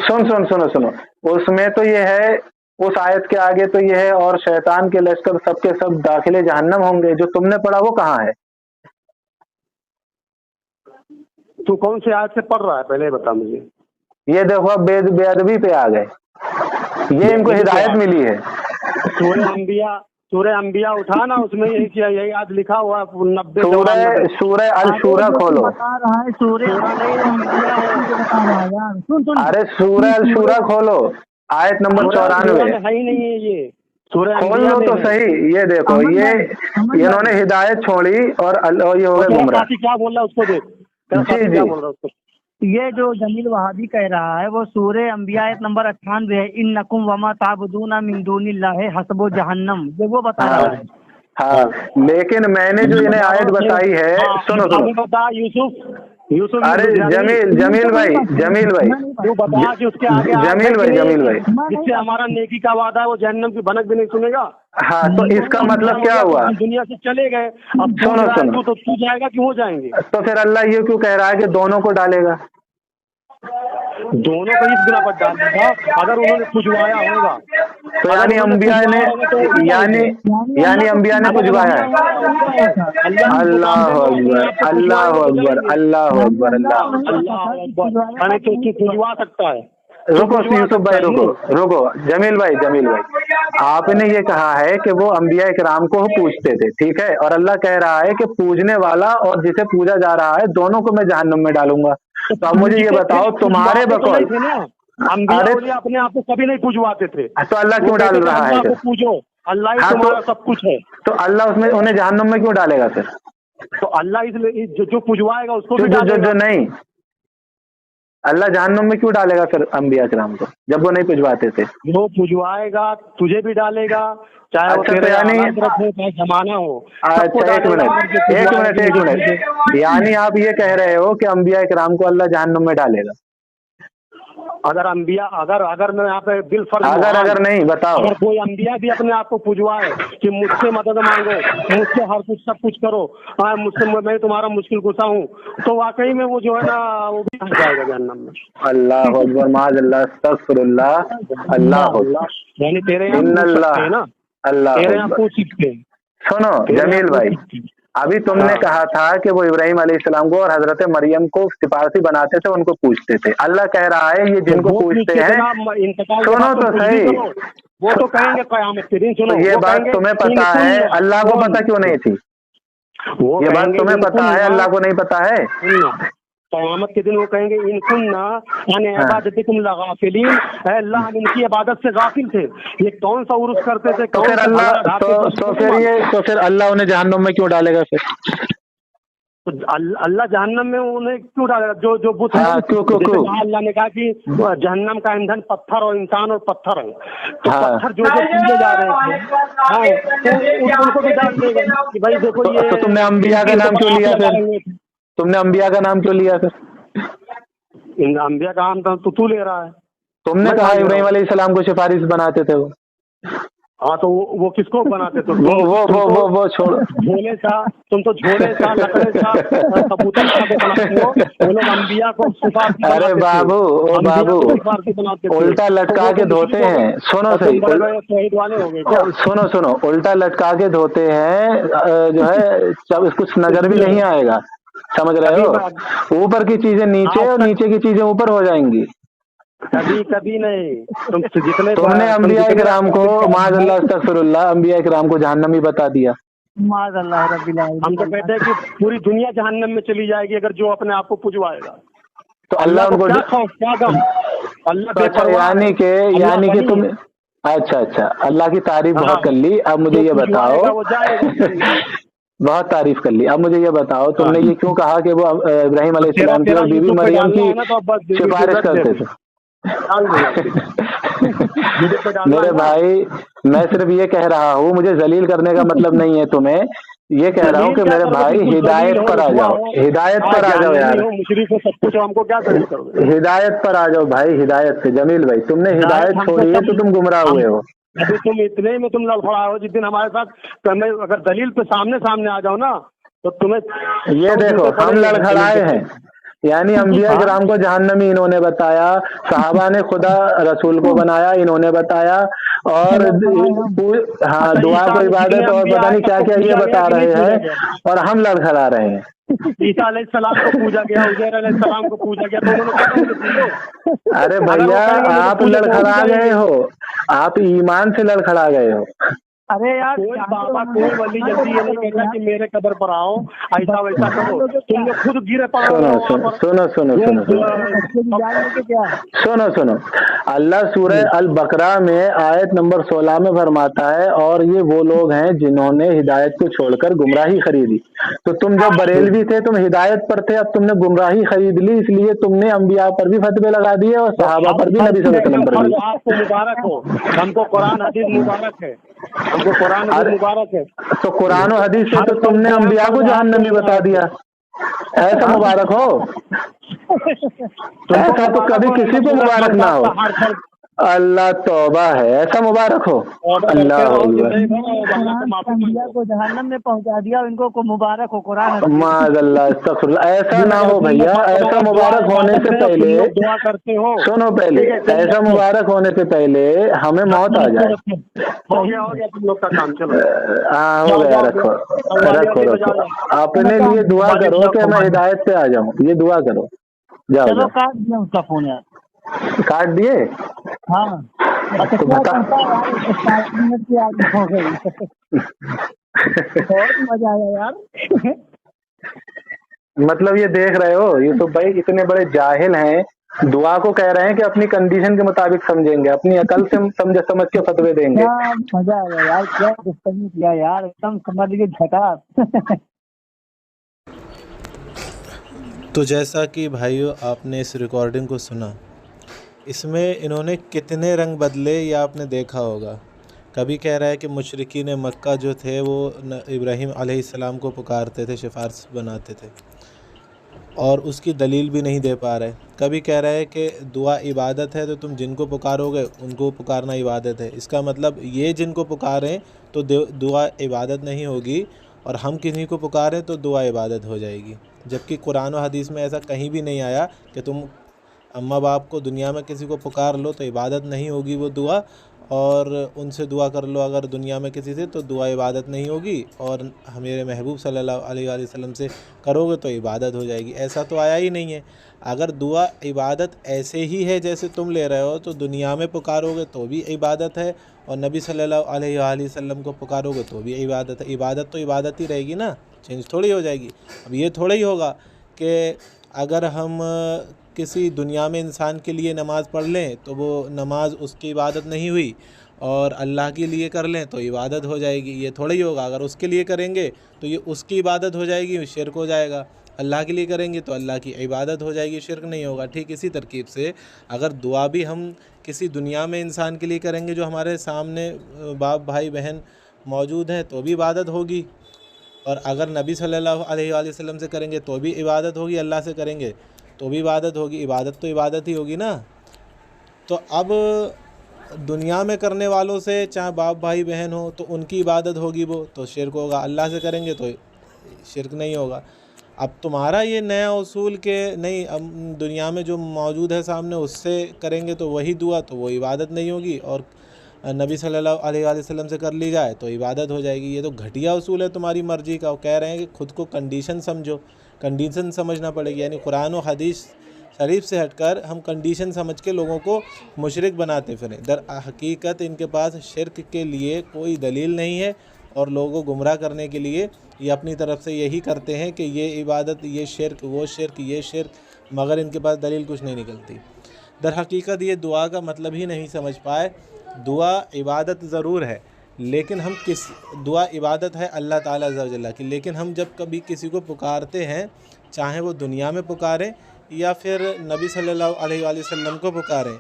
सुनो, उसमें तो ये है, उस आयत के आगे तो ये है, और शैतान के लश्कर सबके सब दाखिले जहन्नम होंगे। जो तुमने पढ़ा वो कहाँ है? तू कौन से आयत से पढ़ रहा है पहले बता मुझे। ये देखो अब बेअदबी पे आ गए, ये इनको हिदायत मिली है। सूरह अंबिया उठा ना, उसमें यही किया, यही आज लिखा हुआ 90। सूरह अल शूरा खोलो। अरे सूरह अल शूरा खोलो, आयत नंबर 94 है ही नहीं है ये। खोल लो तो सही। ये देखो, ये इन्होंने हिदायत छोड़ी और ये हो गए गुमराह। क्या बोल रहा है उसको देख। जी क्या बोल रहा है उसको। ये जो जमील वहाबी कह रहा है वो सूरह अंबिया आयत नंबर 98 है। इन्नकुम वमा ताबुदूना मिन दूनिल्लाहि हस्बु जहन्नम, ये वो बता रहा है। हाँ, लेकिन मैंने जो इन्हें आयत बताई है, सुनो बता यूसुफ। अरे जमील भाई तू बता कि उसके आगे जमील भाई जिससे हमारा नेकी का वादा है वो जहन्नम की भनक भी नहीं सुनेगा। हाँ, तो इसका मतलब क्या हुआ? दुनिया से चले गए, अब सुनो तो तू जाएगा कि हो जाएंगे? तो फिर अल्लाह ये क्यों कह रहा है कि दोनों को डालेगा? दोनों को इस बिना पर डालेगा अगर उन्होंने पुजवाया होगा। तो यानी अंबिया ने यानी अंबिया ने पुजवाया है। अल्लाह अकबर, अल्लाह अकबर, अल्लाह अकबर, अल्लाह अल्लाह तो पुजवा सकता है। रुको यूसुफ भाई, रुको जमील भाई, आपने ये कहा है कि वो अंबिया इकराम को पूजते थे, ठीक है, और अल्लाह कह रहा है कि पूजने वाला और जिसे पूजा जा रहा है दोनों को मैं जहन्नुम में डालूंगा। तो अब मुझे ये बताओ, तुम्हारे बकौल अरे अपने आप को कभी नहीं पूजवाते थे, तो अल्लाह क्यों डाल रहा है? पूजो, अल्लाह ही तुम्हारा सब कुछ है। तो अल्लाह उसमें उन्हें जहन्नुम में क्यों डालेगा फिर? तो अल्लाह इसलिए जो पुजवाएगा उसको जो नहीं, अल्लाह जहन्नुम में क्यों डालेगा फिर अंबिया किराम को, जब वो नहीं पुजवाते थे? वो पुजवाएगा तुझे भी डालेगा, चाहे वो तेरे चाहे जमाना हो। अच्छा एक मिनट, यानी आप ये कह रहे हो कि अंबिया किराम को अल्लाह जहन्नुम में डालेगा? अगर अंबिया अगर मैं यहाँ पे दिल फर्ज अगर नहीं बताओ, अगर कोई अंबिया भी अपने आप को पुजवाए कि मुझसे मदद मांगो, मुझसे हर कुछ सब कुछ करो, मुझसे मैं तुम्हारा मुश्किल कुशा हूँ, तो वाकई में वो जो है ना वो भी जाएगा जहन्नम में। अल्लाह अकबर, माज़अल्लाह, अस्तगफिरुल्लाह, अल्लाह अकबर। यानी तेरे यहाँ ना, अल्लाह तेरे यहाँ पूछ सकते हैं। सुनो जमील भाई, अभी तुमने कहा था कि वो इब्राहिम अलैहिस्सलाम को और हजरत मरियम को सिफारसी बनाते थे, उनको पूछते थे। अल्लाह कह रहा है ये जिनको पूछते हैं, सुनो तो सही, वो तो कहेंगे क़यामत के दिन। सुनो, ये बात तुम्हें पता है, अल्लाह को पता क्यों नहीं थी? ये बात तुम्हें पता है, अल्लाह को नहीं पता है? क़यामत के दिन वो कहेंगे इनकुन्ना अन इबादतिकुम लगाफिलीन, अल्लाह हम इनकी इबादत से गाफिल थे, ये कौन सा उर्स करते थे। तो फिर अल्लाह तो फिर अल्लाह उन्हें जहन्नुम में क्यों डालेगा फिर? तो अल्लाह जहन्नम में उन्हें क्यों डालेगा? जो बुत है, अल्लाह ने कहा कि जहन्नम का ईंधन पत्थर और इंसान और पत्थर है, तो पत्थर जो पूजे जा रहे थे उनको भी डाल देगा कि भाई देखो ये। तो तुमने अंबिया का नाम क्यों लिया फिर? तुमने अंबिया का नाम क्यों लिया फिर? अंबिया का नाम तो तू ले रहा है। तुमने कहा इब्राहिम अलैहिस्सलाम को सिफारिश बनाते थे वो। हाँ, तो वो किसको बनाते थे? वो छोड़ो, झोले सा, तुम तो झोले सा, लकड़े सा, कबूतर सा बनाते हो, वो लोग अंबिया को सिफारिश। अरे बाबू, ओ बाबू, उल्टा लटका के धोते हैं। सुनो सही, शहीद वाले हो गए क्या? सुनो, उल्टा लटका के धोते हैं, जो है कुछ नजर भी नहीं आएगा, समझ रहे हो? ऊपर की चीजें नीचे और नीचे की चीजें ऊपर हो जाएंगी। कभी कभी नहीं। तुम जितने तुमने अंबिया इकराम को माज़अल्लाह अस्तगफिरुल्लाह अंबिया इकराम को जहन्नमी बता दिया। माज़अल्लाह रब्बिल आलमीन। हम तो कहते हैं कि पूरी दुनिया जहन्नम में चली जाएगी अगर जो अपने आप को पुजवाएगा। तो अल्लाह को उनको क्या खौफ, क्या गम? अल्लाह तो अच्छा, बेपरवाह है। यानी कि अल्लाह तुम अच्छा अल्लाह की तारीफ हाँ, बहुत कर ली। अब मुझे जो ये बताओ, पुजवाएगा वो जाएगा। बहुत तारीफ कर ली। अब मुझे ये बताओ, तुमने ये क्यों कहा कि वो इब्राहिम अलैहिस्सलाम की तेरा और बीबी यूट्यूब पे मरियम डालना की है ना तो अब बस सिफारिश करते थे? डाल दो यार। यूट्यूब पे डालना मेरे है ना। भाई, मैं सिर्फ ये कह रहा हूँ, मुझे जलील करने का मतलब नहीं है तुम्हें। ये कह रहा हूँ कि मेरे भाई हिदायत पर आ जाओ, हिदायत पर आ जाओ यार, मुशरिक हो, सब कुछ हमको क्या दलील करोगे? हिदायत पर आ जाओ भाई, हिदायत से। जमील भाई, तुमने हिदायत हमको छोड़ी है सब- तो तुम गुमराह हुए हो। अभी तुम इतने में तुम लड़खड़ा हो, जिस दिन हमारे साथ मैं अगर दलील पे सामने आ जाओ ना तो तुम्हें ये देखो, हम लड़खड़ाए हैं, यानी अंबिया इकराम को जहन्नमी इन्होंने बताया, सहाबा ने खुदा रसूल को बनाया इन्होंने बताया, और हाँ दुआ को इबादत और पता नहीं क्या क्या ये बता रहे हैं, और हम लड़खड़ा रहे हैं। ईसा अलैहिस्सलाम को पूजा गया, उज़ैर अलैहिस्सलाम को पूजा गया, तो उन्होंने कहा उनको पूजो। अरे भैया, आप लड़खड़ा गए हो, आप ईमान से लड़खड़ा गए हो। अरे यार कोई बाबा कोई वली जल्दी ये नहीं कहता कि मेरे कब्र पर आओ, ऐसा वैसा करो। तुम लोग खुद गिरे पड़ो सुनो वहाँ सुनो पर। सुनो सुनो सुनो सुनो सुनो, अल्लाह सूरह अल बकरा में आयत नंबर 16 में फरमाता है, और ये वो लोग हैं जिन्होंने हिदायत को छोड़कर गुमराही खरीदी। तो तुम जब बरेलवी थे, तुम हिदायत पर थे, अब तुमने गुमराही खरीद ली, इसलिए तुमने अंबिया पर भी फतवे लगा दिए और सहाबा पर भी, नबी सल्लल्लाहु अलैहि वसल्लम पर भी। आपको मुबारक हो, हमको कुरान हदीस मुबारक है, हमको कुरान हदीस मुबारक है। तो कुरान और हदीस से तो तुमने अंबिया को जहन्नमी बता दिया, ऐसा मुबारक हो। ऐसा तो कभी किसी को मुबारक ना हो। अल्लाह तौबा है, ऐसा मुबारक हो। अल्लाह अंबिया को जहन्नम में पहुंचा दिया, इनको को मुबारक हो कुरान। माज़अल्लाह अस्तगफिरुल्लाह, ऐसा ना हो भैया। ऐसा मुबारक होने से पहले दुआ करते हो, सुनो, पहले ऐसा मुबारक होने से पहले हमें मौत आ जाए। हो गया तुम लोग का काम। चलो हाँ हो गया, रखो रखो रखो, अपने लिए दुआ करो कि मैं हिदायत पे आ जाऊँ, ये दुआ करो। जाओ चलो जाओ। काट दिया उसका फोन यार। काट दिए? हाँ तो बता। 7 मिनट की आदत हो गई। बहुत मजा आया यार। मतलब ये देख रहे हो, ये तो भाई इतने बड़े जाहिल हैं, दुआ को कह रहे हैं कि अपनी कंडीशन के मुताबिक समझेंगे, अपनी अकल से समझ के फतवे देंगे। क्या मजा आया यार, क्या गुफ्तगू किया यार, एकदम समझ लीजिए झकास। तो जैसा कि भाइयों आपने इस रिकॉर्डिंग को सुना, इसमें इन्होंने कितने रंग बदले ये आपने देखा होगा। कभी कह रहा है कि मुशरिकीन मक्का जो थे वो इब्राहीम अलैहिस्सलाम को पुकारते थे, सिफारिश बनाते थे, और उसकी दलील भी नहीं दे पा रहे। कभी कह रहा है कि दुआ इबादत है, तो तुम जिनको पुकारोगे उनको पुकारना इबादत है। इसका मतलब ये जिनको पुकारें तो दुआ इबादत नहीं होगी, और हम किसी को पुकारें तो दुआ इबादत हो जाएगी। जबकि कुरान और हदीस में ऐसा कहीं भी नहीं आया कि तुम अम्मा बाप को दुनिया में किसी को पुकार लो तो इबादत नहीं होगी वो दुआ, और उनसे दुआ कर लो अगर दुनिया में किसी से तो दुआ इबादत नहीं होगी, और मेरे महबूब सल्लल्लाहु अलैहि वसल्लम से करोगे तो इबादत हो जाएगी। ऐसा तो आया ही नहीं है। अगर दुआ इबादत ऐसे ही है जैसे तुम ले रहे हो, तो दुनिया में पुकारोगे तो भी इबादत है, और नबी सल्लल्लाहु अलैहि वसल्लम को पुकारोगे तो भी इबादत है। इबादत तो इबादत ही रहेगी ना, चेंज थोड़ी हो जाएगी। अब ये थोड़ा ही होगा कि अगर हम किसी दुनिया में इंसान के लिए नमाज़ पढ़ लें तो वो नमाज उसकी इबादत नहीं हुई, और अल्लाह के लिए कर लें तो इबादत हो जाएगी। ये थोड़ा ही होगा। अगर उसके लिए करेंगे तो ये उसकी इबादत हो जाएगी, शिरक हो जाएगा। अल्लाह के लिए करेंगे तो अल्लाह की इबादत हो जाएगी, शिरक नहीं होगा। ठीक इसी तरकीब से अगर दुआ भी हम किसी दुनिया में इंसान के लिए करेंगे जो हमारे सामने बाप भाई बहन मौजूद हैं तो भी इबादत होगी, और अगर नबी सल्लल्लाहु अलैहि वसल्लम से करेंगे तो भी इबादत होगी, अल्लाह से करेंगे तो भी इबादत होगी। इबादत तो इबादत ही होगी ना। तो अब दुनिया में करने वालों से चाहे बाप भाई बहन हो तो उनकी इबादत होगी, वो तो शिरक होगा। अल्लाह से करेंगे तो शिरक नहीं होगा। अब तुम्हारा ये नया उसूल के नहीं, अब दुनिया में जो मौजूद है सामने उससे करेंगे तो वही दुआ, तो वो इबादत नहीं होगी, और नबी सल्लल्लाहु अलैहि वसल्लम से कर ली जाए तो इबादत हो जाएगी। ये तो घटिया उसूल है तुम्हारी मर्जी का। वो कह रहे हैं कि खुद को कंडीशन समझो, कंडीशन समझना पड़ेगी। यानी कुरान और हदीस شریف سے ہٹ کر ہم کنڈیشن سمجھ کے لوگوں کو مشرک بناتے پھریں۔ در حقیقت ان کے پاس شرک کے لیے کوئی دلیل نہیں ہے، اور لوگوں کو گمراہ کرنے کے لیے یہ اپنی طرف سے یہی کرتے ہیں کہ یہ عبادت، یہ شرک، وہ شرک، یہ شرک، مگر ان کے پاس دلیل کچھ نہیں نکلتی۔ در حقیقت یہ دعا کا مطلب ہی نہیں سمجھ پائے۔ دعا عبادت ضرور ہے، لیکن ہم دعا عبادت ہے اللہ تعالیٰ عز و جل کی، لیکن ہم جب کبھی کسی کو پکارتے ہیں، چاہے وہ دنیا میں پکاریں یا پھر نبی صلی اللہ علیہ وآلہ وسلم کو پکاریں،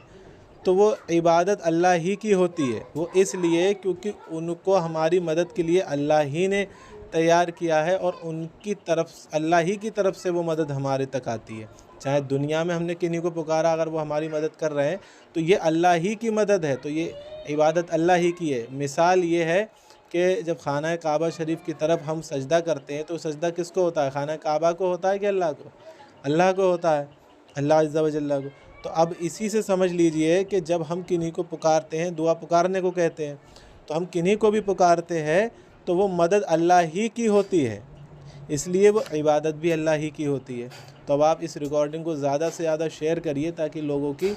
تو وہ عبادت اللہ ہی کی ہوتی ہے۔ وہ اس لیے کیونکہ ان کو ہماری مدد کے لیے اللہ ہی نے تیار کیا ہے، اور ان کی طرف اللہ ہی کی طرف سے وہ مدد ہمارے تک آتی ہے۔ چاہے دنیا میں ہم نے کنہیں کو پکارا، اگر وہ ہماری مدد کر رہے ہیں تو یہ اللہ ہی کی مدد ہے، تو یہ عبادت اللہ ہی کی ہے۔ مثال یہ ہے کہ جب خانہ کعبہ شریف کی طرف ہم سجدہ کرتے ہیں تو سجدہ کس کو ہوتا ہے؟ خانہ کعبہ کو ہوتا ہے کہ اللہ کو؟ اللہ کو ہوتا ہے، اللہ عز و جل کو۔ تو اب اسی سے سمجھ لیجئے کہ جب ہم کنہیں کو پکارتے ہیں، دعا پکارنے کو کہتے ہیں، تو ہم کنہیں کو بھی پکارتے ہیں تو وہ مدد اللہ ہی کی ہوتی ہے، اس لیے وہ عبادت بھی اللہ ہی کی ہوتی ہے۔ تو اب آپ اس ریکارڈنگ کو زیادہ سے زیادہ شیئر کریے تاکہ لوگوں کی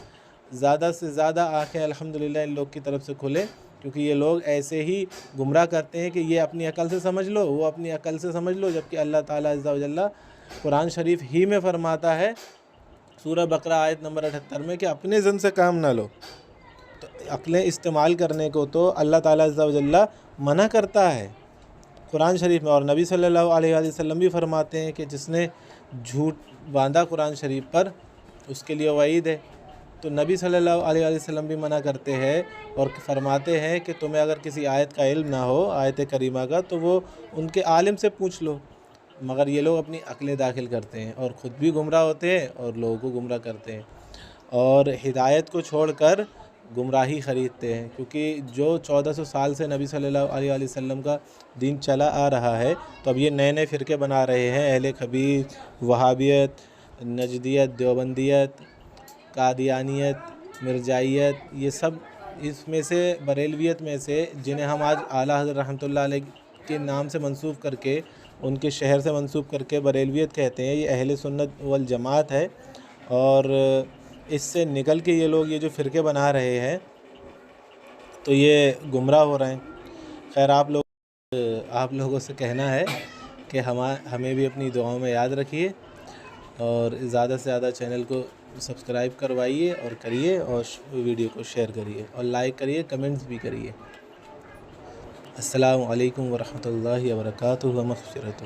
زیادہ سے زیادہ آنکھیں الحمدللہ ان لوگ کی طرف سے کھلے، کیونکہ یہ لوگ ایسے ہی گمراہ کرتے ہیں کہ یہ اپنی عقل سے سمجھ لو، وہ اپنی عقل سے سمجھ لو، جبکہ اللہ تعالیٰ عز و جل قرآن شریف ہی میں فرماتا ہے سورہ بقرہ آیت نمبر 78 میں کہ اپنے ذن سے کام نہ لو۔ تو عقلیں استعمال کرنے کو تو اللہ تعالیٰ عز و جل منع کرتا ہے قرآن شریف میں، اور نبی صلی اللہ علیہ وآلہ وسلم بھی فرماتے ہیں کہ جس نے جھوٹ باندھا قرآن شریف پر اس کے لیے وعید ہے۔ تو نبی صلی اللہ علیہ وآلہ وسلم بھی منع کرتے ہیں اور فرماتے ہیں کہ تمہیں اگر کسی آیت کا علم نہ ہو، آیت کریمہ کا، تو وہ ان کے عالم سے پوچھ لو، مگر یہ لوگ اپنی عقلیں داخل کرتے ہیں اور خود بھی گمراہ ہوتے ہیں اور لوگوں کو گمراہ کرتے ہیں، اور ہدایت کو چھوڑ کر گمراہی خریدتے ہیں، کیونکہ جو 1400 سال سے نبی صلی اللہ علیہ وآلہ وسلم کا دین چلا آ رہا ہے، تو اب یہ نئے نئے فرقے بنا رہے ہیں، اہل خبیث، وہابیت، نجدیت، دیوبندیت، قادیانیت، مرزائیت، یہ سب اس میں سے بریلویت میں سے، جنہیں ہم آج اعلیٰ حضرت رحمۃ اللہ علیہ کے نام سے منسوب کر کے، ان کے شہر سے منسوب کر کے بریلویت کہتے ہیں۔ یہ اہل سنت والجماعت ہے، اور اس سے نکل کے یہ لوگ یہ جو فرقے بنا رہے ہیں تو یہ گمراہ ہو رہے ہیں۔ خیر، آپ لوگوں سے کہنا ہے کہ ہمیں بھی اپنی دعاؤں میں یاد رکھیے، اور زیادہ سے زیادہ چینل کو سبسکرائب کروائیے اور کریے، اور ویڈیو کو شیئر کریے اور لائک کریے، کمنٹس بھی کریے۔ السلام علیکم ورحمۃ اللہ وبرکاتہ و مغفرتہ۔